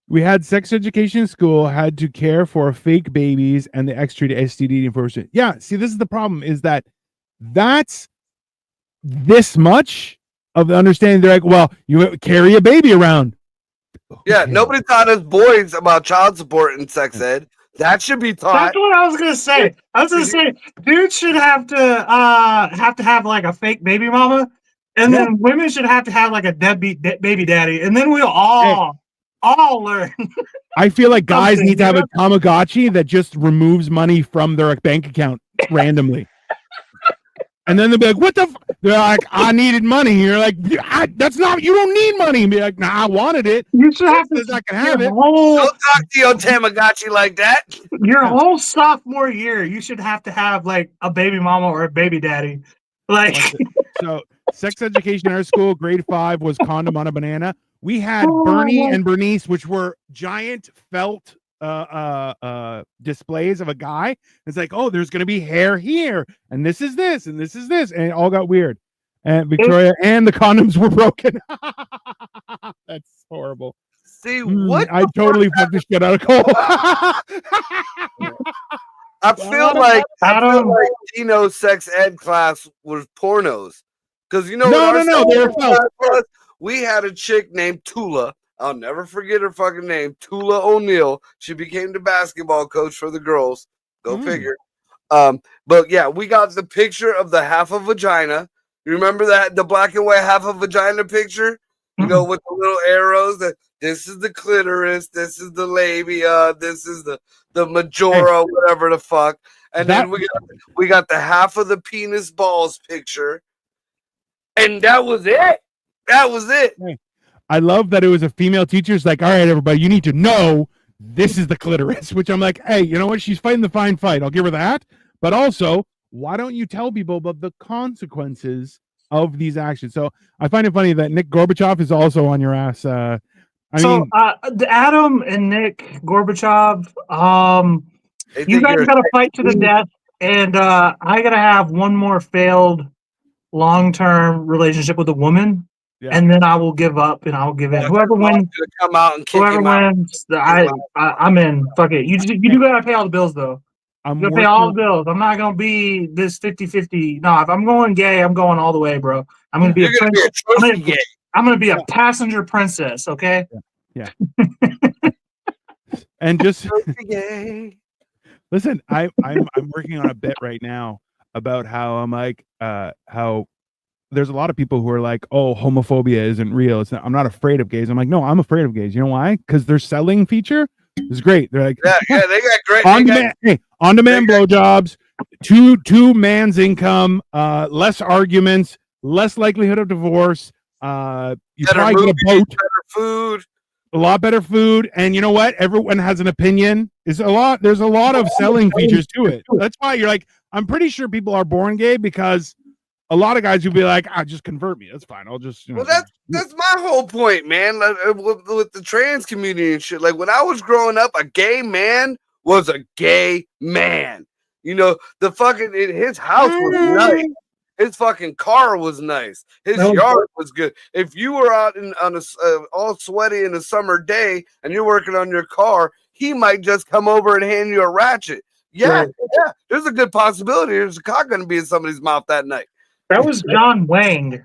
We had sex education in school, had to care for fake babies and the extra to STD enforcement. Yeah, see, this is the problem, is that's this much of the understanding. They're like, well, you carry a baby around. Yeah, nobody taught us boys about child support in sex ed. That should be taught. That's what I was gonna say. I was gonna say, dudes should have to have like a fake baby mama, and then women should have to have like a deadbeat baby daddy, and then we'll all learn. I feel like guys need to have a Tamagotchi that just removes money from their bank account randomly. And then they'll be like, what the they're like, I needed money. You're like, that's not, you don't need money. And be like, nah, I wanted it. You should have to, I can have it. Don't talk to your Tamagotchi like that. Your whole sophomore year, you should have to have like a baby mama or a baby daddy. Like, so sex education in our school, grade 5 was condom on a banana. We had Bernie and Bernice, which were giant felt displays of a guy. It's like, oh, there's gonna be hair here, and this is this, and this is this, and it all got weird. And Victoria and the condoms were broken. That's horrible. See what? I totally fucked the shit out of Cole. I feel like Tino's sex ed class was pornos, because no, they were felt. We had a chick named Tula. I'll never forget her fucking name, Tula O'Neill. She became the basketball coach for the girls. Go figure. But yeah, we got the picture of the half of vagina. You remember that, the black and white half of vagina picture? You know, with the little arrows. That this is the clitoris, this is the labia, this is the majora, whatever the fuck. And then we got the half of the penis balls picture, and that was it. That was it. I love that it was a female teacher. It's like, all right, everybody, you need to know this is the clitoris, which I'm like, hey, you know what? She's fighting the fine fight. I'll give her that. But also, why don't you tell people about the consequences of these actions? So I find it funny that Nick Gorbachev is also on your ass. Adam and Nick Gorbachev, you guys got to fight to the death. And I got to have one more failed long-term relationship with a woman. Yeah. And then I will give up and I'll give in. Whoever wins, come out and kick whoever wins, I'm in. Fuck it. You do gotta pay all the bills though. You gotta pay all the bills. I'm not gonna be this 50-50. No, if I'm going gay, I'm going all the way, bro. I'm gonna be I'm gonna be a passenger princess. Okay. Yeah. And just listen. I'm working on a bit right now about how I'm like how. There's a lot of people who are like, oh, homophobia isn't real. I'm not afraid of gays. I'm like, no, I'm afraid of gays. You know why? Because their selling feature is great. They're like, yeah, they got great on-demand blowjobs, two man's income, less arguments, less likelihood of divorce. You probably get a boat, better food, a lot better food, and you know what? Everyone has an opinion. There's a lot of selling features to it. That's why you're like, I'm pretty sure people are born gay because a lot of guys would be like, just convert me. That's fine. I'll just, Well, that's my whole point, man. Like, with the trans community and shit. Like when I was growing up, a gay man was a gay man. You know, his house was nice. His fucking car was nice. His yard was good. If you were out on all sweaty in a summer day and you're working on your car, he might just come over and hand you a ratchet. Yeah. There's a good possibility there's a cock going to be in somebody's mouth that night. That was John Wang.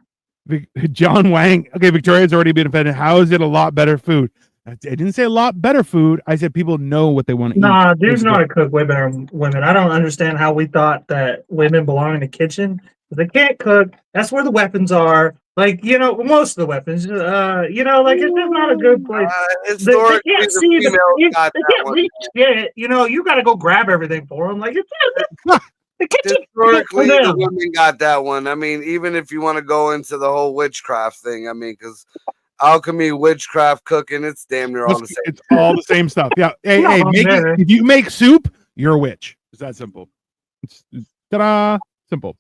John Wang. Okay, Victoria's already been offended. How is it a lot better food? I didn't say a lot better food. I said people know what they want to eat. Nah, dudes know how to cook way better than women. I don't understand how we thought that women belong in the kitchen. If they can't cook, that's where the weapons are. Like, you know, most of the weapons, you know, like it's just not a good place. They can't see they can't reach shit. You know, you got to go grab everything for them. Like, historically, the women got that one. I mean, even if you want to go into the whole witchcraft thing, I mean, because alchemy, witchcraft, cooking, it's damn near all the same. It's all the same stuff. Yeah. Hey, if you make soup, you're a witch. It's that simple. It's ta-da, simple.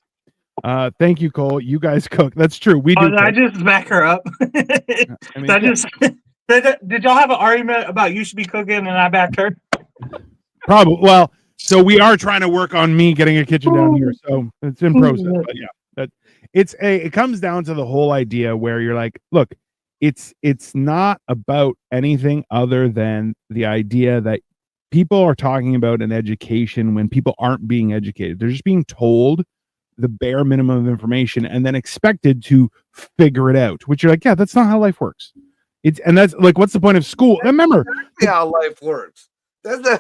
Thank you, Cole. You guys cook. That's true. We do. Did I just back her up? Did y'all have an argument about you should be cooking and I backed her? Probably. Well, so we are trying to work on me getting a kitchen down here. So it's in process. But yeah, it comes down to the whole idea where you're like, look, it's not about anything other than the idea that people are talking about an education when people aren't being educated. They're just being told the bare minimum of information and then expected to figure it out, which you're like, yeah, that's not how life works. And that's like, what's the point of school? Remember how life works. That's the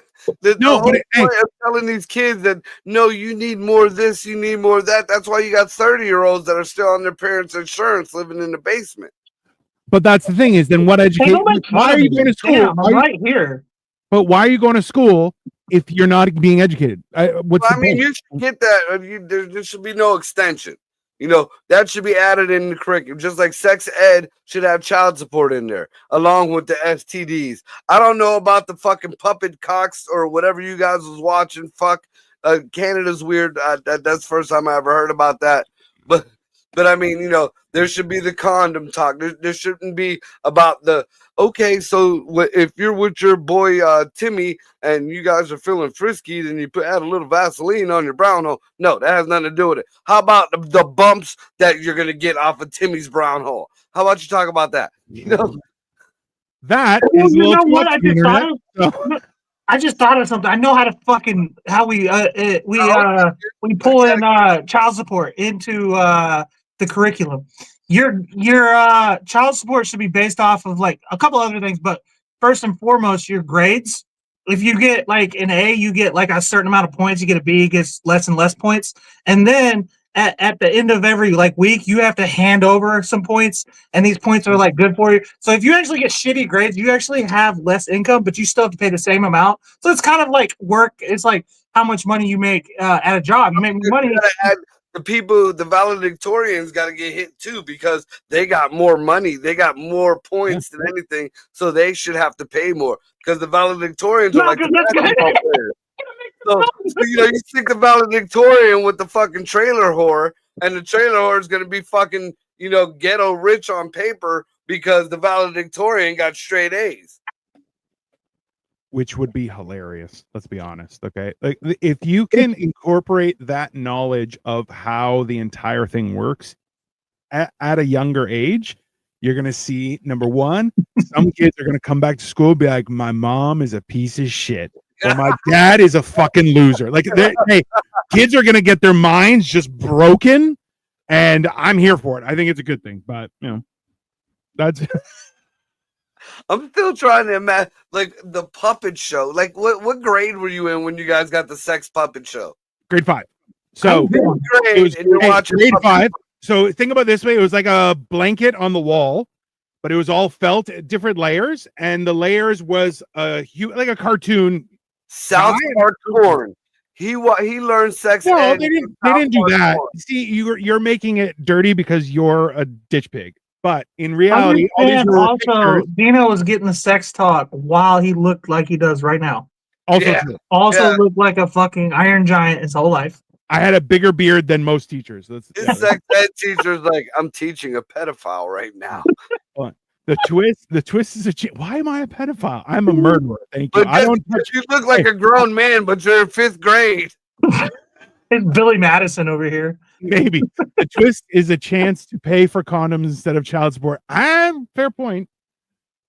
whole point of telling these kids that, no, you need more of this, you need more of that. That's why you got 30-year-olds that are still on their parents' insurance living in the basement. But that's the thing is, then what education? Why are you going to school? Damn, I'm right here. But why are you going to school if you're not being educated? You should get that. There should be no extension. You know, that should be added in the curriculum. Just like sex ed should have child support in there, along with the STDs. I don't know about the fucking puppet cocks or whatever you guys was watching. Fuck, Canada's weird. That's the first time I ever heard about that. But I mean, you know, there should be the condom talk. There shouldn't be about okay, so if you're with your boy Timmy and you guys are feeling frisky, then you add a little Vaseline on your brown hole. No, that has nothing to do with it. How about the bumps that you're going to get off of Timmy's brown hole? How about you talk about that? You know? That is you know what I just thought of something. I know how we pull in child support into the curriculum. Your child support should be based off of like a couple other things, but first and foremost, your grades. If you get like an A, you get like a certain amount of points. You get a B, it gets less and less points. And then at the end of every like week, you have to hand over some points, and these points are like good for you. So if you actually get shitty grades, you actually have less income, but you still have to pay the same amount. So it's kind of like work. It's like how much money you make at a job. You make money. The valedictorians got to get hit too because they got more money. They got more points than anything. So they should have to pay more because the valedictorians are like the basketball players. So, you know, you stick the valedictorian with the fucking trailer whore, and the trailer whore is going to be fucking, you know, ghetto rich on paper because the valedictorian got straight A's. Which would be hilarious. Let's be honest. Okay. Like if you can incorporate that knowledge of how the entire thing works at a younger age, you're going to see, number one, some kids are going to come back to school and be like, my mom is a piece of shit. Or my dad is a fucking loser. Like, hey, kids are going to get their minds just broken, and I'm here for it. I think it's a good thing, but you know, that's. I'm still trying to imagine, like the puppet show. Like, what grade were you in when you guys got the sex puppet show? Grade 5. So grade 5. So think about it this way: it was like a blanket on the wall, but it was all felt, different layers, and the layers was like a cartoon. South Park porn. He learned sex. No, they didn't do that. Porn. See, you're making it dirty because you're a ditch pig. But in reality, also Dino was getting the sex taught while he looked like he does right now. Also, looked like a fucking Iron Giant his whole life. I had a bigger beard than most teachers. His sex ed teacher's like, I'm teaching a pedophile right now. The twist is why am I a pedophile? I'm a murderer. Thank you. But I don't touch. you look like a grown man, but you're in 5th grade. It's Billy Madison over here. Maybe the twist is a chance to pay for condoms instead of child support. Fair point.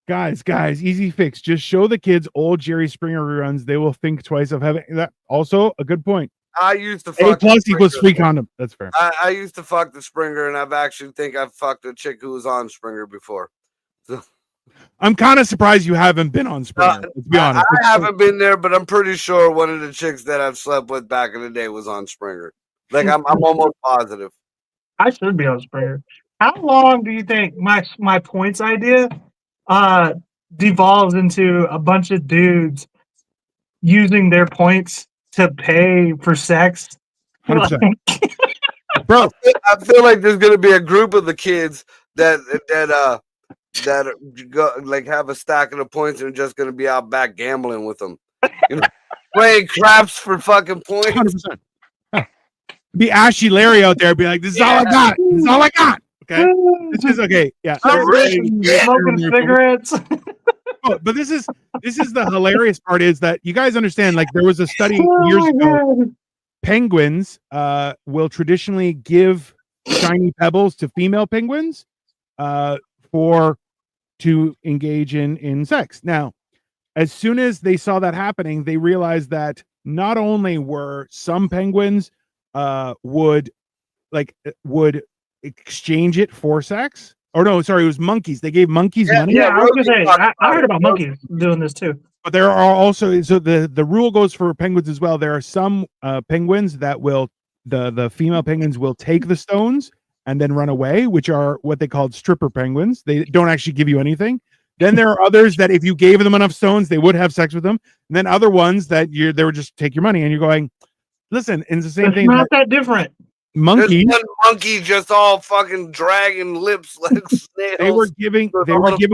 Guys, easy fix. Just show the kids old Jerry Springer reruns. They will think twice of having that. Also, a good point. I used to A plus equals free condom. That's fair. I used to fuck the Springer, and I've fucked a chick who was on Springer before. So, I'm kind of surprised you haven't been on Springer. Let's be honest. I haven't been there, but I'm pretty sure one of the chicks that I've slept with back in the day was on Springer. Like I'm almost positive. I should be on Springer. How long do you think my points idea devolves into a bunch of dudes using their points to pay for sex? 100%. Bro, I feel like there's gonna be a group of the kids that go, like have a stack of the points and are just gonna be out back gambling with them, playing craps for fucking points. 100%. Huh. Be Ashy Larry out there, be like, "This is all I got. This is all I got." Okay, this is okay. Yeah, smoking cigarettes. Oh, but this is the hilarious part is that you guys understand. Like there was a study years ago. Penguins will traditionally give shiny pebbles to female penguins to engage in sex. Now, as soon as they saw that happening, they realized that not only were some penguins would exchange it for sex. Or no, sorry, it was monkeys. They gave monkeys money. Yeah, I was gonna say I heard about monkeys doing this too. But there are also the rule goes for penguins as well. There are some penguins that will the female penguins will take the stones and then run away, which are what they called stripper penguins. They don't actually give you anything. Then there are others that if you gave them enough stones, they would have sex with them. And then other ones that they would just take your money, and you're going, listen, it's the same thing. Not that different. Monkeys. There's one monkey just all fucking dragging lips like snails. They were giving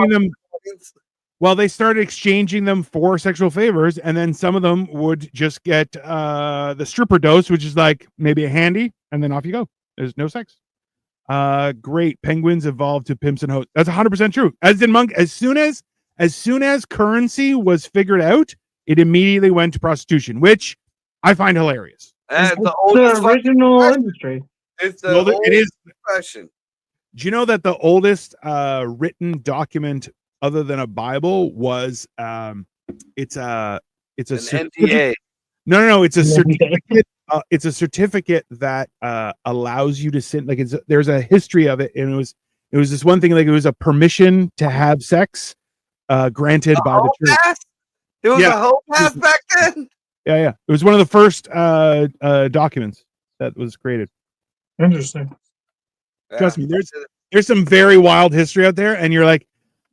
them. Well, they started exchanging them for sexual favors, and then some of them would just get the stripper dose, which is like maybe a handy, and then off you go. There's no sex. Great. Penguins evolved to pimps and hoes. That's 100% true. As soon as currency was figured out, it immediately went to prostitution, which I find hilarious. It's the original industry. It's it is profession. Do you know that the oldest written document other than a Bible was it's a NDA. No, it's a certificate. It's a certificate that allows you to sin. Like there's a history of it, and it was this one thing. Like it was a permission to have sex granted by the church. Pass? It was a whole pass back then. Yeah. It was one of the first documents that was created. Interesting. Trust me, there's some very wild history out there, and you're like,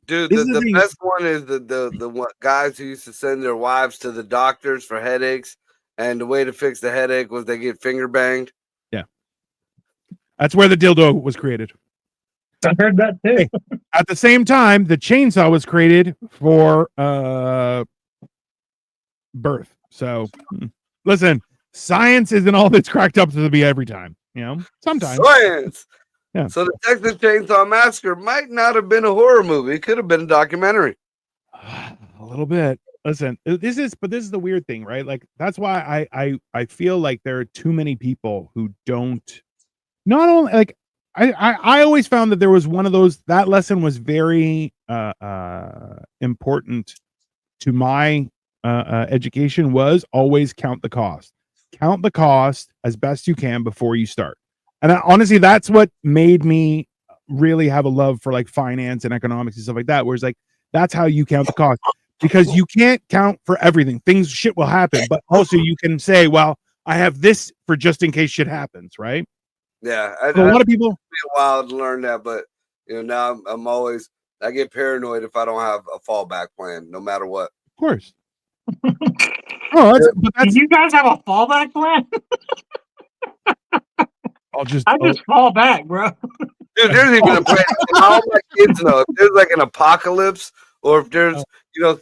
dude, the best one is the guys who used to send their wives to the doctors for headaches, and the way to fix the headache was they get finger banged. Yeah, that's where the dildo was created. I heard that too. Hey, at the same time, the chainsaw was created for birth. So, listen, science isn't all that's cracked up to be every time. Sometimes science. Yeah. So the Texas Chainsaw Massacre might not have been a horror movie. It could have been a documentary. A little bit. Listen, this is the weird thing, right? Like that's why I feel like there are too many people who don't. Not only like I always found that there was one of those that lesson was very important to my education was always count the cost. Count the cost as best you can before you start. And honestly, that's what made me really have a love for like finance and economics and stuff like that. Whereas like, that's how you count the cost because you can't count for everything. Shit will happen, but also you can say, well, I have this for just in case shit happens. Right. Yeah. A lot of people. It's a while to learn that, but now I get paranoid if I don't have a fallback plan, no matter what. Of course. Do you guys have a fallback plan? I just fall back, bro. Dude, there's even a plan. All my kids know if there's like an apocalypse or if there's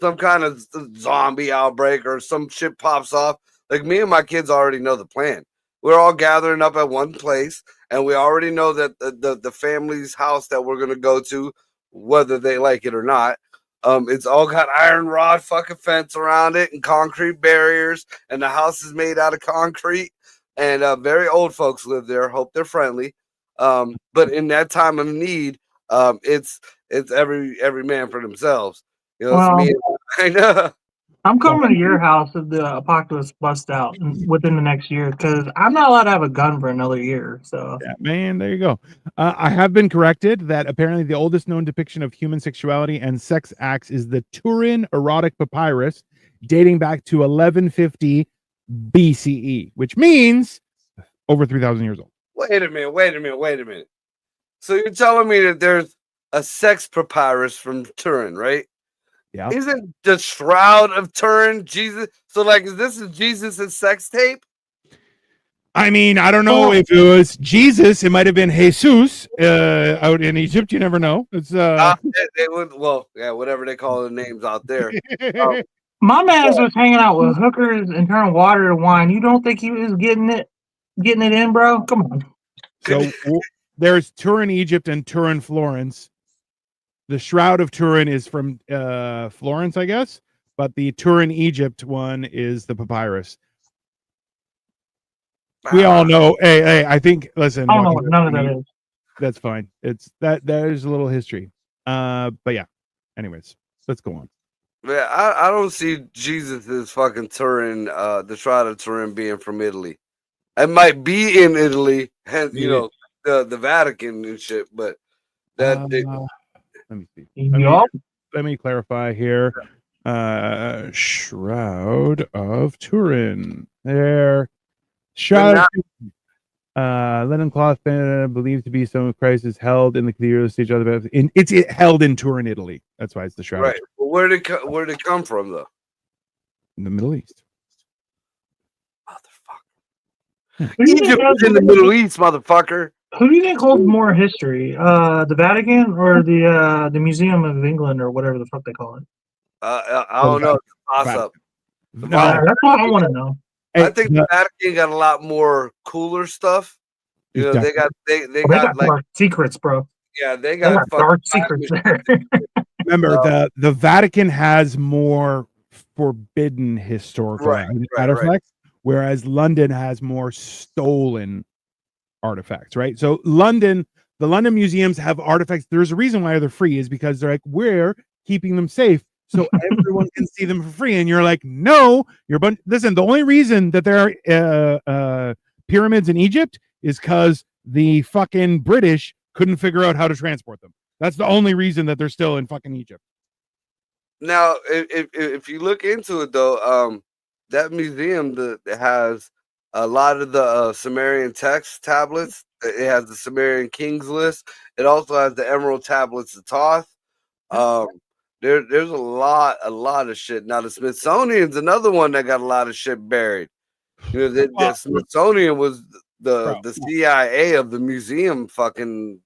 some kind of zombie outbreak or some shit pops off. Like me and my kids already know the plan. we're all gathering up at one place, and we already know that the family's house that we're gonna go to, whether they like it or not, it's all got iron rod fucking fence around it and concrete barriers, and the house is made out of concrete. And very old folks live there. Hope they're friendly. But in that time of need, it's every man for themselves. You know, Well, it's me. I know. I'm coming to your house if the apocalypse busts out within the next year because I'm not allowed to have a gun for another year. So Yeah, man, there you go. I have been corrected that apparently the oldest known depiction of human sexuality and sex acts is the Turin erotic papyrus, dating back to 1150 BCE, which means over 3,000 years old. Wait a minute. So you're telling me that there's a sex papyrus from Turin, right? Yeah. Isn't the Shroud of Turin Jesus? So, like, is this Jesus' sex tape? I mean, I don't know if it was Jesus. It might have been Jesus out in Egypt. You never know. It's They would, well, yeah, whatever they call the names out there. my man was hanging out with hookers and turning water to wine. You don't think he was getting it in, bro? Come on. So there's Turin, Egypt, and Turin, Florence. The Shroud of Turin is from Florence, I guess, but the Turin, Egypt one is the papyrus. We all know. Hey, I think. Listen, I don't know what none of that is. That's fine. It's that there's a little history. But yeah. Anyways, let's go on. Yeah, I don't see Jesus' fucking Turin, the Shroud of Turin being from Italy. It might be in Italy, hence, you know, the Vatican and shit, but that let me see. Yup. Let me clarify here. Shroud of Turin. There. Shroud of linen cloth believed to be some of Christ is held in the cathedral stage of the it's held in Turin, Italy. That's why it's the Shroud. Right. Well, where did it come from though? In the Middle East. Motherfucker. Egypt was in the Middle East, motherfucker. Who do you think holds more history? The Vatican or the Museum of England or whatever the fuck they call it? I don't know. Toss up. No, that's what I want to know. I think the Vatican got a lot more cooler stuff. You know, they got like dark secrets, bro. Yeah, they got dark secrets there. Remember, the Vatican has more forbidden historical artifacts, whereas London has more stolen artifacts, right? So the London museums have artifacts. There's a reason why they're free, is because they're like, we're keeping them safe so everyone can see them for free. And you're like, no, listen, the only reason that there are pyramids in Egypt is because the fucking British couldn't figure out how to transport them. That's the only reason that they're still in fucking Egypt. Now, if you look into it though, that museum that has a lot of the Sumerian text tablets. It has the Sumerian Kings list. It also has the Emerald tablets of Thoth. There's a lot of shit. Now the Smithsonian's another one that got a lot of shit buried. You know, the Smithsonian was the CIA of the museum. Fucking.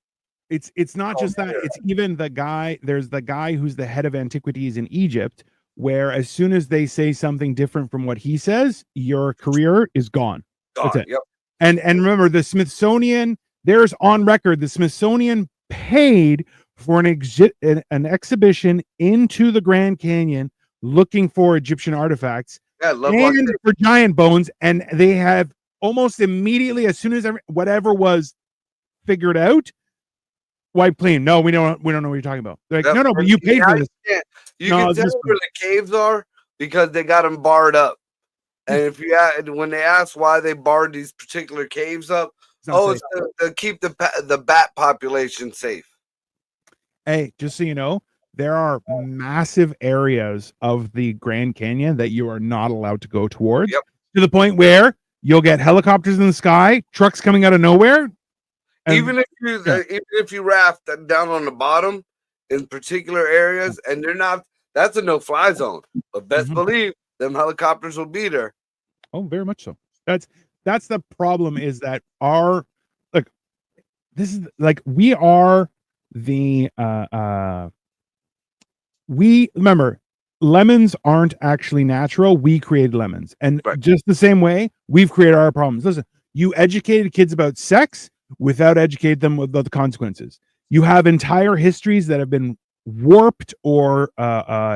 It's not just that. It's even the guy. There's the guy who's the head of antiquities in Egypt, where as soon as they say something different from what he says, your career is gone. That's it. Yep. And remember, the Smithsonian, there's on record, the Smithsonian paid for an exhibition into the Grand Canyon looking for Egyptian artifacts and for giant bones. And they have almost immediately, as soon as whatever was figured out, wiped clean. No, we don't know what you're talking about. They're like, no, but you paid for this. You can tell where the caves are because they got them barred up. And when they ask why they barred these particular caves up, it's to keep the bat population safe. Hey, just so you know, there are massive areas of the Grand Canyon that you are not allowed to go towards, to the point where you'll get helicopters in the sky, trucks coming out of nowhere. Even if you raft down on the bottom in particular areas, and that's a no-fly zone. But best believe them helicopters will be there. Oh, very much so. That's the problem, is that we are the we remember lemons aren't actually natural. We created lemons, and just the same way we've created our problems. Listen, You educated kids about sex without educating them about the consequences. You have entire histories that have been warped or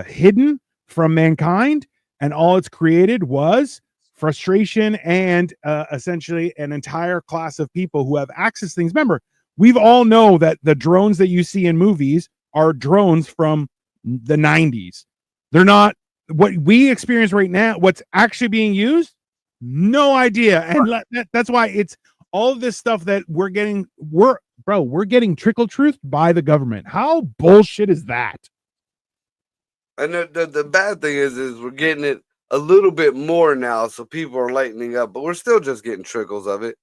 hidden from mankind, and all it's created was frustration and essentially an entire class of people who have access to things. Remember, we've all know that the drones that you see in movies are drones from the 90s. They're not what we experience right now. What's actually being used, no idea. And that's why it's all of this stuff that we're getting. We're getting trickle truth by the government. How bullshit is that? And the bad thing is we're getting it a little bit more now, so people are lightening up, but we're still just getting trickles of it.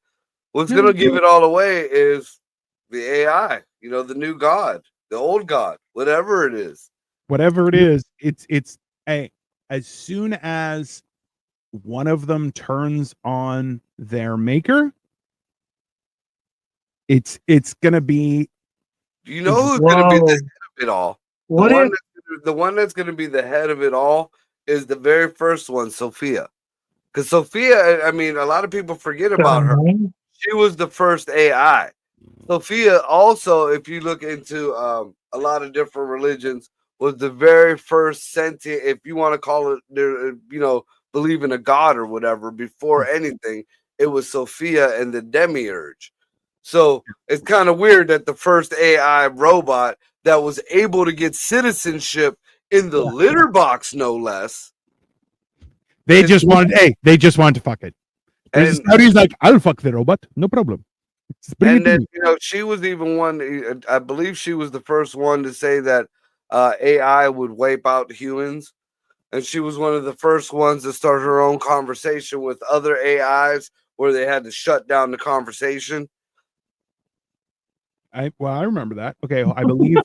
What's going to give it all away is the AI, the new God, the old God, whatever it is. Whatever it is, it's as soon as one of them turns on their maker, it's going to be. You know who's going to be the head of it all? The one that's going to be the head of it all is the very first one, Sophia. Because Sophia, I mean, a lot of people forget about her. She was the first AI. Sophia also, if you look into a lot of different religions, was the very first sentient, if you want to call it, believe in a god or whatever, before anything, it was Sophia and the Demiurge. So it's kind of weird that the first AI robot that was able to get citizenship in the litter box, no less. They just wanted to fuck it. And he's like, I'll fuck the robot, no problem. And then she was even one. I believe she was the first one to say that AI would wipe out humans, and she was one of the first ones to start her own conversation with other AIs, where they had to shut down the conversation. I remember that. Okay, I believe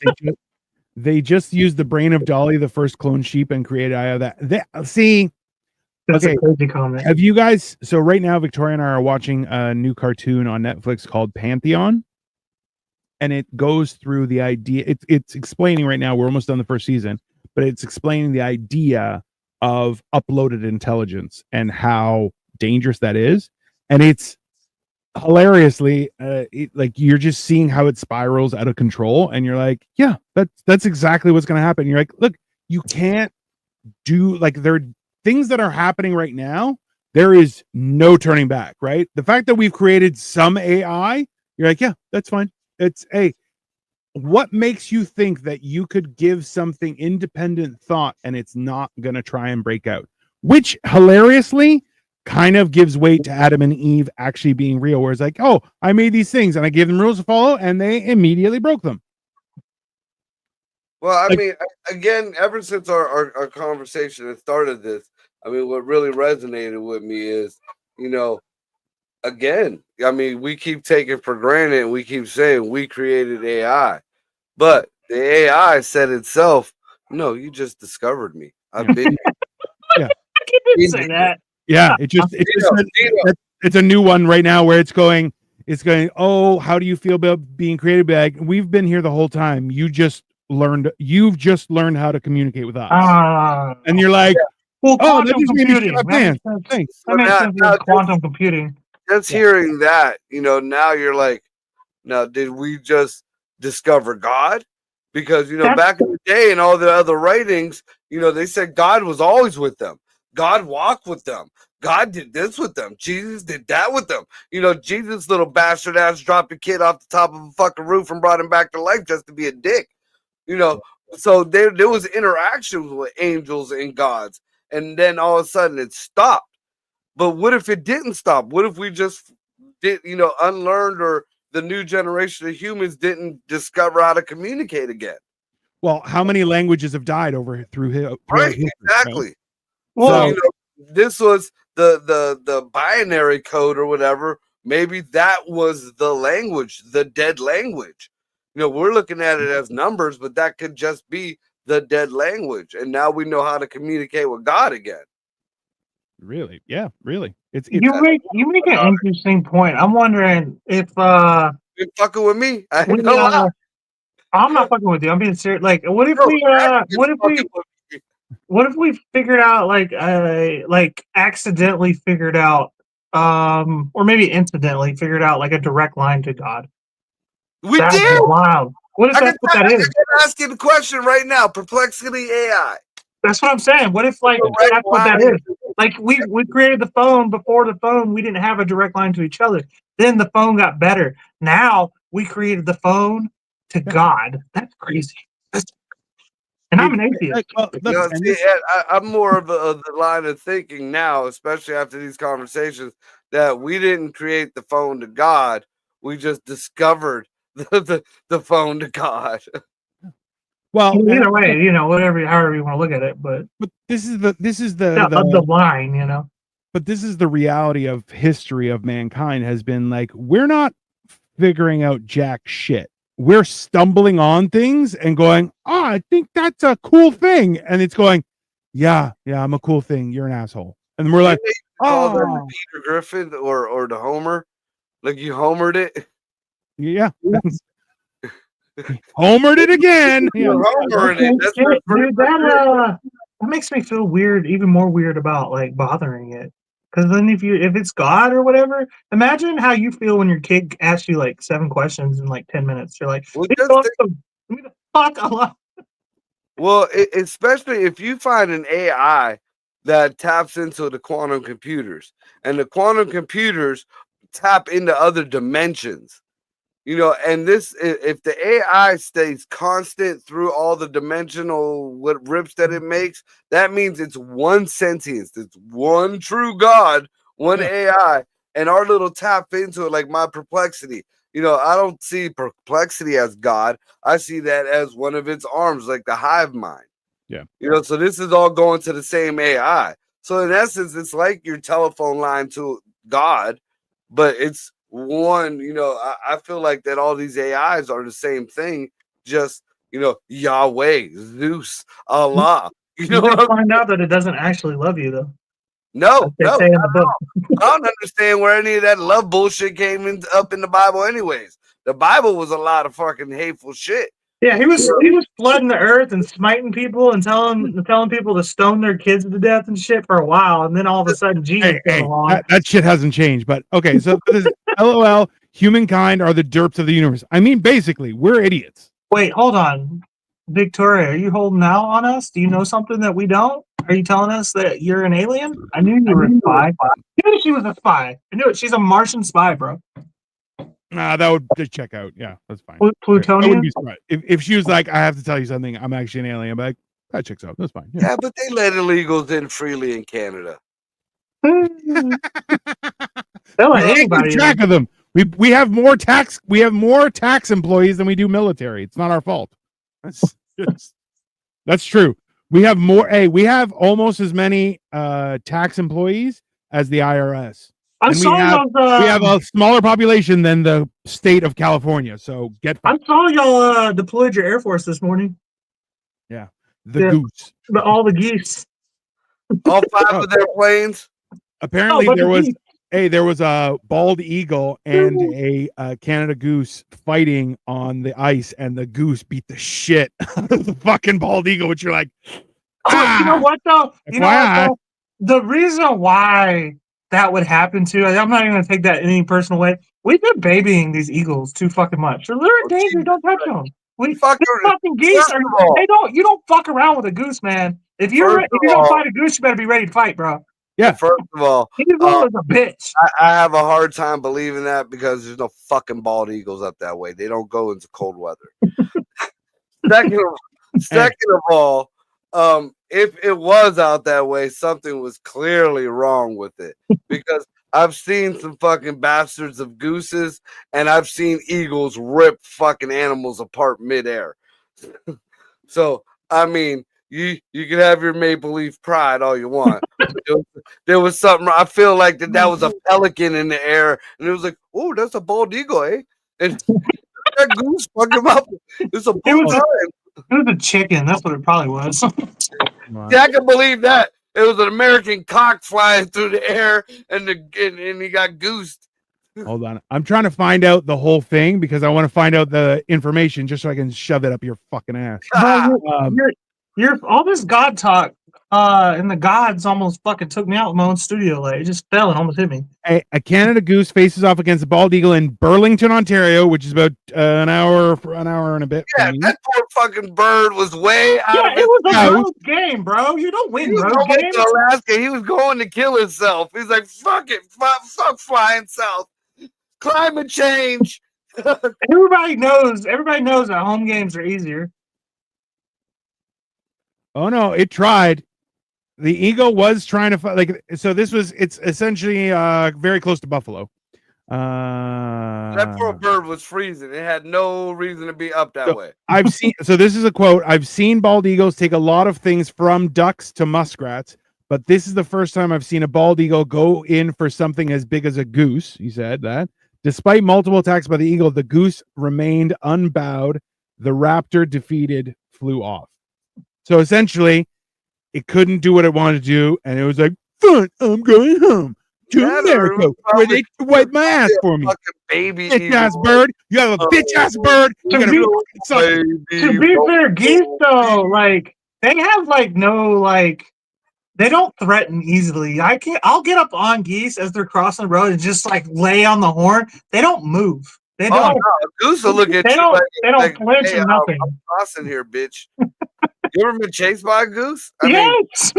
they just used the brain of Dolly, the first clone sheep, and created AI of that. See. That's a crazy comment. Have you guys? So right now, Victoria and I are watching a new cartoon on Netflix called Pantheon, and it goes through the idea. It's explaining right now. We're almost done the first season, but it's explaining the idea of uploaded intelligence and how dangerous that is. And it's hilariously like you're just seeing how it spirals out of control, and you're like, yeah, that's exactly what's going to happen. You're like, look, you can't do there. Things that are happening right now, there is no turning back, right? The fact that we've created some AI, you're like, yeah, that's fine. It's what makes you think that you could give something independent thought and it's not going to try and break out? Which hilariously kind of gives weight to Adam and Eve actually being real, where it's like, oh, I made these things and I gave them rules to follow and they immediately broke them. Well, I mean, again, ever since our conversation that started this, I mean, what really resonated with me is, again, I mean, we keep taking for granted and we keep saying we created AI, but the AI said itself, no, you just discovered me. I've been yeah. I didn't say that. Yeah, it's a new one right now where it's going, oh, how do you feel about being created? Like, we've been here the whole time. You've just learned how to communicate with us. And you're like, well, quantum computing. Thanks. That makes sense with quantum computing. Just hearing that, now you're like, now did we just discover God? Because back in the day and all the other writings, they said God was always with them. God walked with them. God did this with them. Jesus did that with them. Jesus, little bastard ass, dropped a kid off the top of a fucking roof and brought him back to life just to be a dick. So there was interactions with angels and gods, and then all of a sudden it stopped. But what if it didn't stop? What if we just did, unlearned, or the new generation of humans didn't discover how to communicate again? Well, how many languages have died through history? Exactly. Right? Well, this was the binary code or whatever. Maybe that was the language, the dead language. We're looking at it as numbers, but that could just be the dead language. And now we know how to communicate with God again. Really? Yeah, really. You make an interesting point. I'm wondering if you're fucking with me. I'm not fucking with you. I'm being serious. Like, what if we figured out like accidentally figured out or maybe incidentally figured out like a direct line to God. We That's did. wild. What if I that's what that can is? ask you the question right now. Perplexity AI. That's what I'm saying. What if like Direct that's what that line. is? Like we created the phone. Before the phone, we didn't have a direct line to each other. Then the phone got better. Now we created the phone to God. That's crazy. And I'm an atheist. Like, well, look, No, and see, this- I'm more of the line of thinking now, especially after these conversations, that we didn't create the phone to God. We just discovered the phone to God. well, and Either way, you know, whatever, however you want to look at it, but this is the line, you know. but this is the reality of history of mankind has been like we're not figuring out jack shit. We're stumbling on things and going, oh, I think that's a cool thing, and it's going, yeah, I'm a cool thing. You're an asshole, and we're like, Call them oh, Peter Griffin or the Homer, like you homered it. yeah. Homered it again. Yeah. You're homering it. That's Shit, pretty dude, much it. that makes me feel weird, even more weird about like bothering it. Because then if it's God or whatever, imagine how you feel when your kid asks you like 7 questions in like 10 minutes. You're like, Well, leave me the fuck alone. Well, especially if you find an AI that taps into the quantum computers, and the quantum computers tap into other dimensions, you know, and if the AI stays constant through all the dimensional what rips that it makes, that means it's one sentience, it's one true God, one AI, and our little tap into it, like my perplexity. You know, I don't see perplexity as God. I see that as one of its arms, like the hive mind. Yeah. You know, so this is all going to the same AI. So in essence, it's like your telephone line to God, but it's one, you know, I feel like that all these AIs are the same thing, just, you know, Yahweh, Zeus, Allah. You know You what just I'm find out that it doesn't actually love you though. No, Like they no, say in the book. I don't understand where any of that love bullshit came up in the Bible, anyways. The Bible was a lot of fucking hateful shit. Yeah, he was flooding the earth and smiting people and telling people to stone their kids to death and shit for a while, and then all of a sudden Jesus came along. That shit hasn't changed. But okay, so this is LOL. Humankind are the derps of the universe. I mean, basically, we're idiots. Wait, hold on, Victoria, are you holding out on us? Do you know something that we don't? Are you telling us that you're an alien? I knew you were a spy. I knew she was a spy. I knew it. She's a Martian spy, bro. Nah, that would just check out. Yeah, that's fine. Plutonian. I wouldn't be surprised. If she was like, I have to tell you something, I'm actually an alien, but like, that checks out. That's fine. Yeah, but they let illegals in freely in Canada. They'll We let can't anybody keep track in. of them. We have more tax employees than we do military. It's not our fault. That's true. We have more. Hey, we have almost as many tax employees as the IRS. I And saw we have a smaller population than the state of California. So I saw y'all deployed your Air Force this morning. the yeah. goose. All the geese. All 5 of their planes. Apparently but there the was geese. there was a bald eagle and a Canada goose fighting on the ice, and the goose beat the shit out of the fucking bald eagle, which you're like, You know what though? You know what FYI. though? The reason why that would happen too, I'm not even gonna take that in any personal way. We've been babying these eagles too fucking much. They're in danger. Don't touch them. These fucking geese first are. of all- You don't fuck around with a goose, man. If you're First of gonna all- fight a goose, you better be ready to fight, bro. Yeah. First of all, Eagle is a bitch. I have a hard time believing that because there's no fucking bald eagles up that way. They don't go into cold weather. Second of all, if it was out that way, something was clearly wrong with it because I've seen some fucking bastards of gooses and I've seen eagles rip fucking animals apart midair. So, I mean, you can have your Maple Leaf pride all you want. There was something. I feel like that was a pelican in the air, and it was like, oh, that's a bald eagle, eh? And that goose fuck him up. It's a bull. It was a chicken. That's what it probably was. Yeah, I can believe that. It was an American cock flying through the air, and he got goosed. Hold on. I'm trying to find out the whole thing because I want to find out the information just so I can shove it up your fucking ass. You're all this God talk and the gods almost fucking took me out in my own studio. Like it just fell and almost hit me. A Canada goose faces off against a bald eagle in Burlington, Ontario, which is about an hour and a bit. Yeah, from me. that poor fucking bird was way out Yeah, of it was a house. road game, bro. You don't He win was road going games. to Alaska. He was going to kill himself. He's like, fuck it. Fuck flying south. Climate change. Everybody knows that home games are easier. Oh no, it tried. The eagle was trying to fight. Like so, it's essentially very close to Buffalo. That poor bird was freezing. It had no reason to be up that So- way. I've seen. So this is a quote. I've seen bald eagles take a lot of things from ducks to muskrats, but this is the first time I've seen a bald eagle go in for something as big as a goose. He said that. Despite multiple attacks by the eagle, the goose remained unbowed. The raptor defeated flew off. So essentially, it couldn't do what it wanted to do, and it was like, "Fun, I'm going home to That America, was where they wipe my ass for me." Fucking baby Bitch ass eagle. bird, you have a bitch ass bird. You To gotta be- suck it. To be fair, geese though, like they have like no like they don't threaten easily. I'll get up on geese as they're crossing the road and just like lay on the horn. They don't move. They Oh don't. no, a goose will look at They you don't. like, They don't like, flinch hey, or nothing. I'm crossing here, bitch. You ever been chased by a goose? I mean, Yes.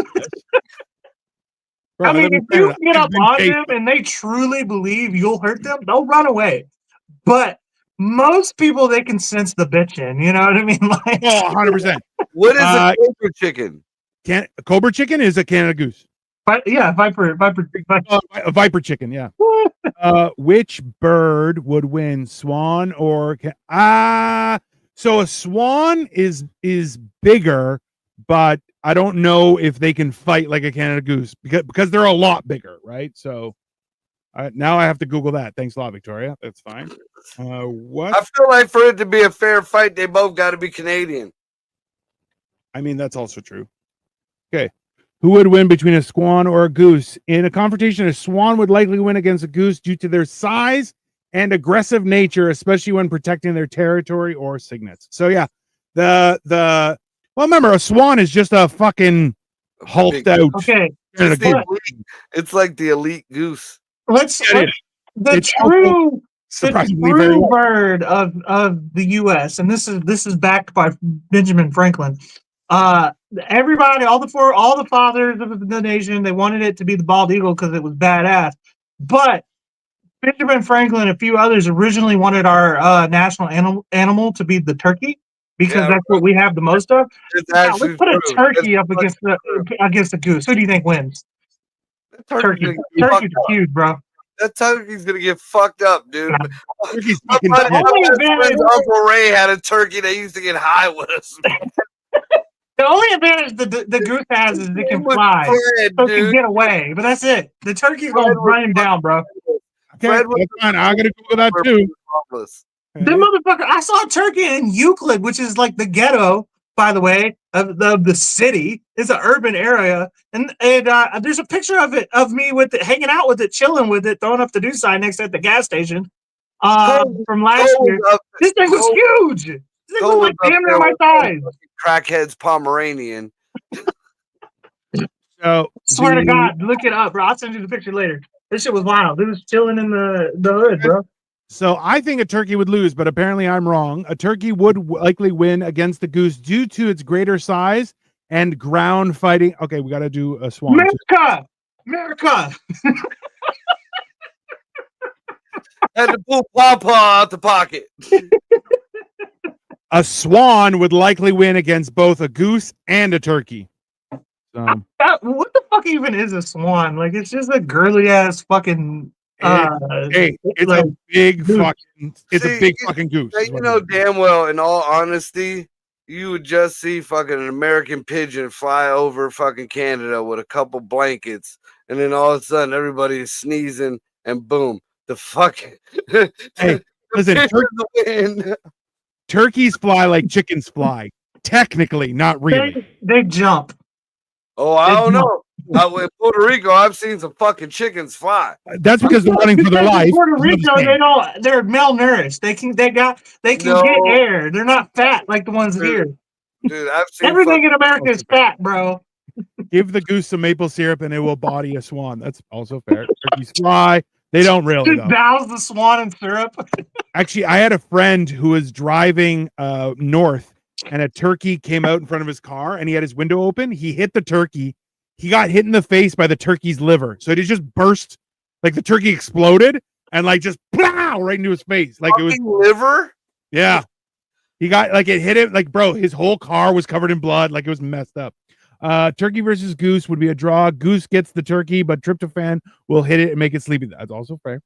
Bro, I mean, live in if you Canada. get I've up been on chased. them and they truly believe you'll hurt them, they'll run away. But most people, they can sense the bitch in. You know what I mean? Like, Oh, 100%. what is Uh, a cobra chicken? Cobra chicken is a Canada goose. yeah, viper. A viper chicken, yeah. Which bird would win, swan or so a swan is bigger, but I don't know if they can fight like a Canada goose because they're a lot bigger, right? So now I have to Google that. Thanks a lot, Victoria. That's fine. What? I feel like for it to be a fair fight, they both got to be Canadian. I mean, that's also true. Okay. Who would win between a swan or a goose? In a confrontation, a swan would likely win against a goose due to their size and aggressive nature, especially when protecting their territory or signets. So yeah, well, remember, a swan is just a fucking hulked out. Okay, Canada It's, the goose. elite, it's like the elite goose. let's Yeah, it is. the It's true Surprisingly, very well. bird of the U.S. and this is backed by Benjamin Franklin. Everybody, all the fathers of the nation, they wanted it to be the bald eagle because it was badass. But Benjamin Franklin and a few others originally wanted our national animal to be the turkey because that's what we have the most of. It's Now, actually let's put a true. turkey That's up against the goose. Who do you think wins? Turkey. gonna get Turkey's fucked up. huge, bro. That turkey's gonna get fucked up, dude. Turkey's fucking My dead. Only best advantage- friend's Uncle Ray had a turkey that used to get high with us. The only advantage the goose has is it can was fly, Fred, so it can dude. get away. But that's it. The turkey's Fred gonna was run him down, bro. Okay, Fred was that's fine. I'm gonna Google that too. Marvelous. The motherfucker, I saw a turkey in Euclid, which is like the ghetto, by the way, of the city. It's an urban area, and there's a picture of me with it, hanging out with it, chilling with it, throwing up the do sign next at the gas station. From last year, this thing was huge. This thing was like damn near my size. Crackhead's Pomeranian. So Swear to God, look it up, bro. I'll send you the picture later. This shit was wild. It was chilling in the hood, bro. So I think a turkey would lose, but apparently I'm wrong. A turkey would likely win against the goose due to its greater size and ground fighting. Okay, we got to do a swan. America. Had to pull Pawpaw out the pocket. A swan would likely win against both a goose and a turkey. So What the fuck even is a swan? Like, it's just a girly ass fucking. hey, it's like, a big goose. fucking. It's See, a big fucking goose. is You what know it is. damn well, in all honesty, you would just see fucking an American pigeon fly over fucking Canada with a couple blankets, and then all of a sudden everybody is sneezing, and boom, the fucking Hey, listen, win. turkeys fly like chickens fly. Technically, not really. They jump. Oh, I They don't jump. know. In Puerto Rico, I've seen some fucking chickens fly. That's because they're running for their Because in life. Puerto Rico, they're malnourished. They can No. get air. They're not fat like the ones Dude, here. Dude, I've seen Everything in America is fat, bro. Give the goose some maple syrup and it will body a swan. That's also fair. Turkeys fly. They don't really Just though. douse the swan in syrup. Actually, I had a friend who was driving north, and a turkey came out in front of his car, and he had his window open. He hit the turkey. He got hit in the face by the turkey's liver, so it just burst, like the turkey exploded, and like just plow right into his face, like it was Fucking liver. yeah. He got like it hit him, like bro, his whole car was covered in blood, like it was messed up. Turkey versus goose would be a draw. Goose gets the turkey, but tryptophan will hit it and make it sleepy. That's also fair.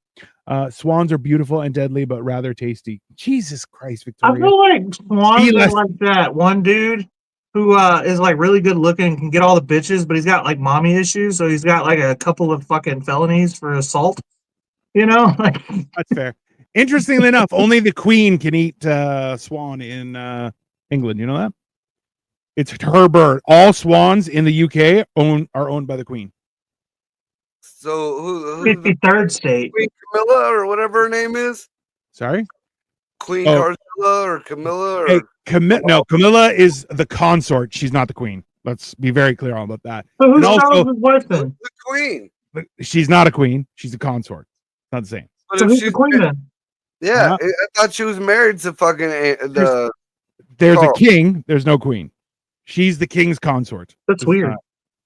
Swans are beautiful and deadly, but rather tasty. Jesus Christ, I Victoria. feel like swans less- are like that one dude who is like really good looking and can get all the bitches, but he's got like mommy issues, so he's got like a couple of fucking felonies for assault. You know, like That's fair. Interestingly enough, only the Queen can eat swan in England. You know that? It's her bird. All swans in the UK are owned by the Queen. So who's the 53rd state. Queen Camilla or whatever her name is? Sorry? Queen Oh. Carcilla or Camilla or Hey, Camilla is the consort. She's not the queen. Let's be very clear about that. So who's And also- Charles' wife then? the Queen. She's not a queen. She's a consort. Not the same. But So if who's she's the queen then? yeah, Huh? I thought she was married to fucking the. There's Carl. a king. There's no queen. She's the king's consort. That's It's weird. not-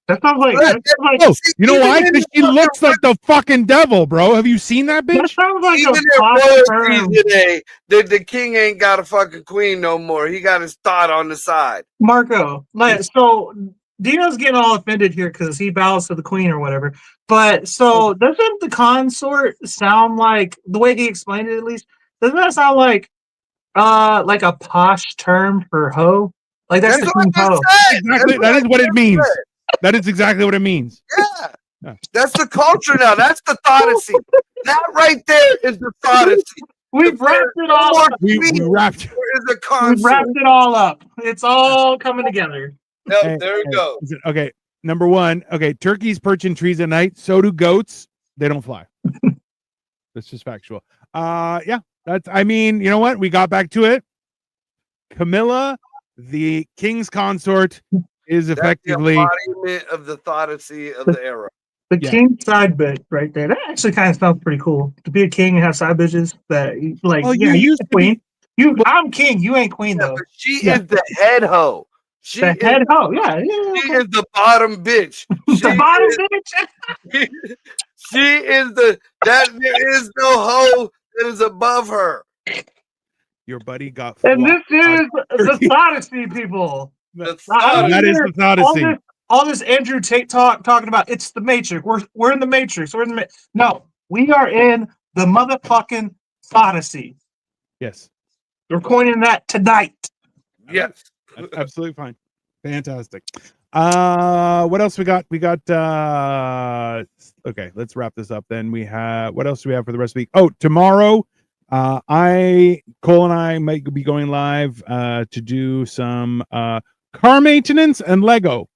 That sounds like That- Oh, you know Even why? in Because she the- looks like the fucking devil, bro. Have you seen that that bitch? sounds like Even a in pop royalties term. today, the king ain't got a fucking queen no more. He got his thought on the side. Marco, like, so Dino's getting all offended here because he bows to the queen or whatever. But so doesn't the consort sound like the way he explained it at least? Doesn't that sound like a posh term for hoe? Like that's the what queen's I hoe. said. Exactly. That's That is what it I means. said. That is exactly what it means. Yeah. Yeah. That's the culture now. That's the thoughtesy. That right there is the thoughtesy. We've wrapped it all More up. We queen wrapped. is a We've consort. wrapped it all up. It's all coming together. Yep, Hey, there we hey, go. listen, okay, number one. Okay, turkeys perch in trees at night. So do goats. They don't fly. That's just factual. Yeah, that's. I mean, you know what? We got back to it. Camilla, the king's consort, is That's effectively. the embodiment of the thoughtesy of the era. The Yeah. king side bitch right there. That actually kind of sounds pretty cool. To be a king and have side bitches that like Well, yeah, you you used the to be- queen. I'm king, you ain't queen Yeah, though. but she Yeah. is the head hoe. She The is, head hoe, yeah. she is the bottom bitch. The She bottom is- bitch. she is the that there is no hoe that is above her. Your buddy got. And this flopped is on the turkey. Odyssey people. That's I don't That is hear the Odyssey. all this Andrew Tate talking about it's the Matrix. We're in the Matrix. We're in the no, we are in the motherfucking Odyssey. Yes, We're coining that tonight. yes. that's absolutely fine. Fantastic. What else we got? We got. Okay, let's wrap this up. Then we have. What else do we have for the rest of the week? Oh, tomorrow. Cole and I might be going live to do some car maintenance and Lego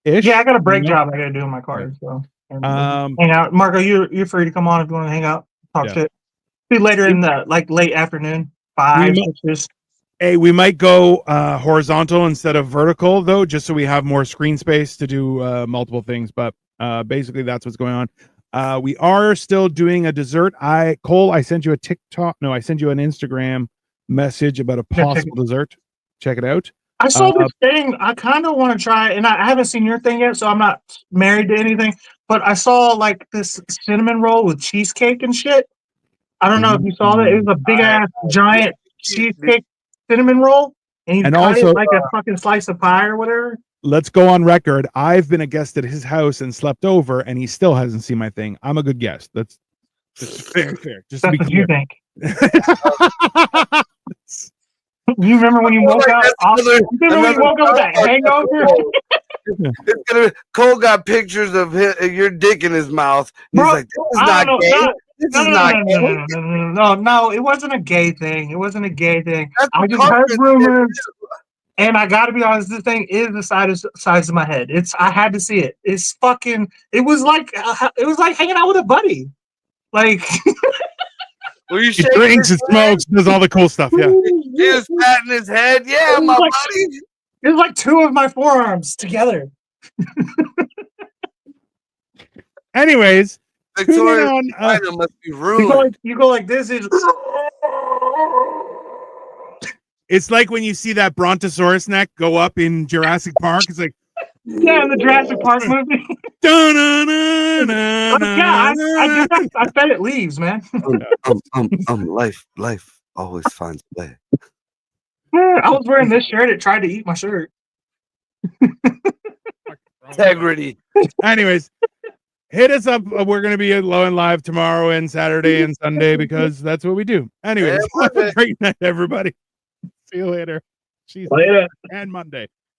ish. Yeah, I got a brake Yeah. job I gotta do in my car. So Um, hang out. Marco, you're free to come on if you want to hang out, talk Yeah. shit. Be later in the late afternoon, 5, We 6. Hey, we might go horizontal instead of vertical though, just so we have more screen space to do multiple things. But basically, that's what's going on. We are still doing a dessert. Cole, I sent you a TikTok. No, I sent you an Instagram message about a check possible dessert. Check it out. I saw this thing. I kind of want to try, and I haven't seen your thing yet, so I'm not married to anything. But I saw like this cinnamon roll with cheesecake and shit. I don't know if you saw that. It was a big ass giant cheesecake cinnamon roll, and you And cut also- it like a fucking slice of pie or whatever. Let's go on record. I've been a guest at his house and slept over, and he still hasn't seen my thing. I'm a good guest. That's very fair. Just to That's be what you clear. think. You remember when you woke up? You remember when you woke up with that hangover? It's gonna. Cole got pictures of your dick in his mouth. He's Bro, like, "This is I not don't gay. know. This No, is no, not no, gay." no, no, no, no, no, it wasn't a gay thing. It wasn't a gay thing. That's I what just heard culture rumors, is. and I gotta be honest, this thing is the size of my head. I had to see it. It was like hanging out with a buddy. Like Were you He shaking drinks, his and smokes, does all the cool stuff. Yeah. He was patting his head. Yeah, It was my like- buddy. it was like 2 of my forearms together. Anyways, tune in Victoria's on, vagina must be You ruined. go like this. it's like when you see that Brontosaurus neck go up in Jurassic Park. It's like, Yeah, in the Jurassic Park movie. I bet it leaves, man. Life always finds a way. I was wearing this shirt. It tried to eat my shirt. Integrity. Anyways, hit us up. We're going to be at Low and Live tomorrow and Saturday and Sunday because that's what we do. Anyways, have a great night, everybody. See you later. She's Later. and Monday.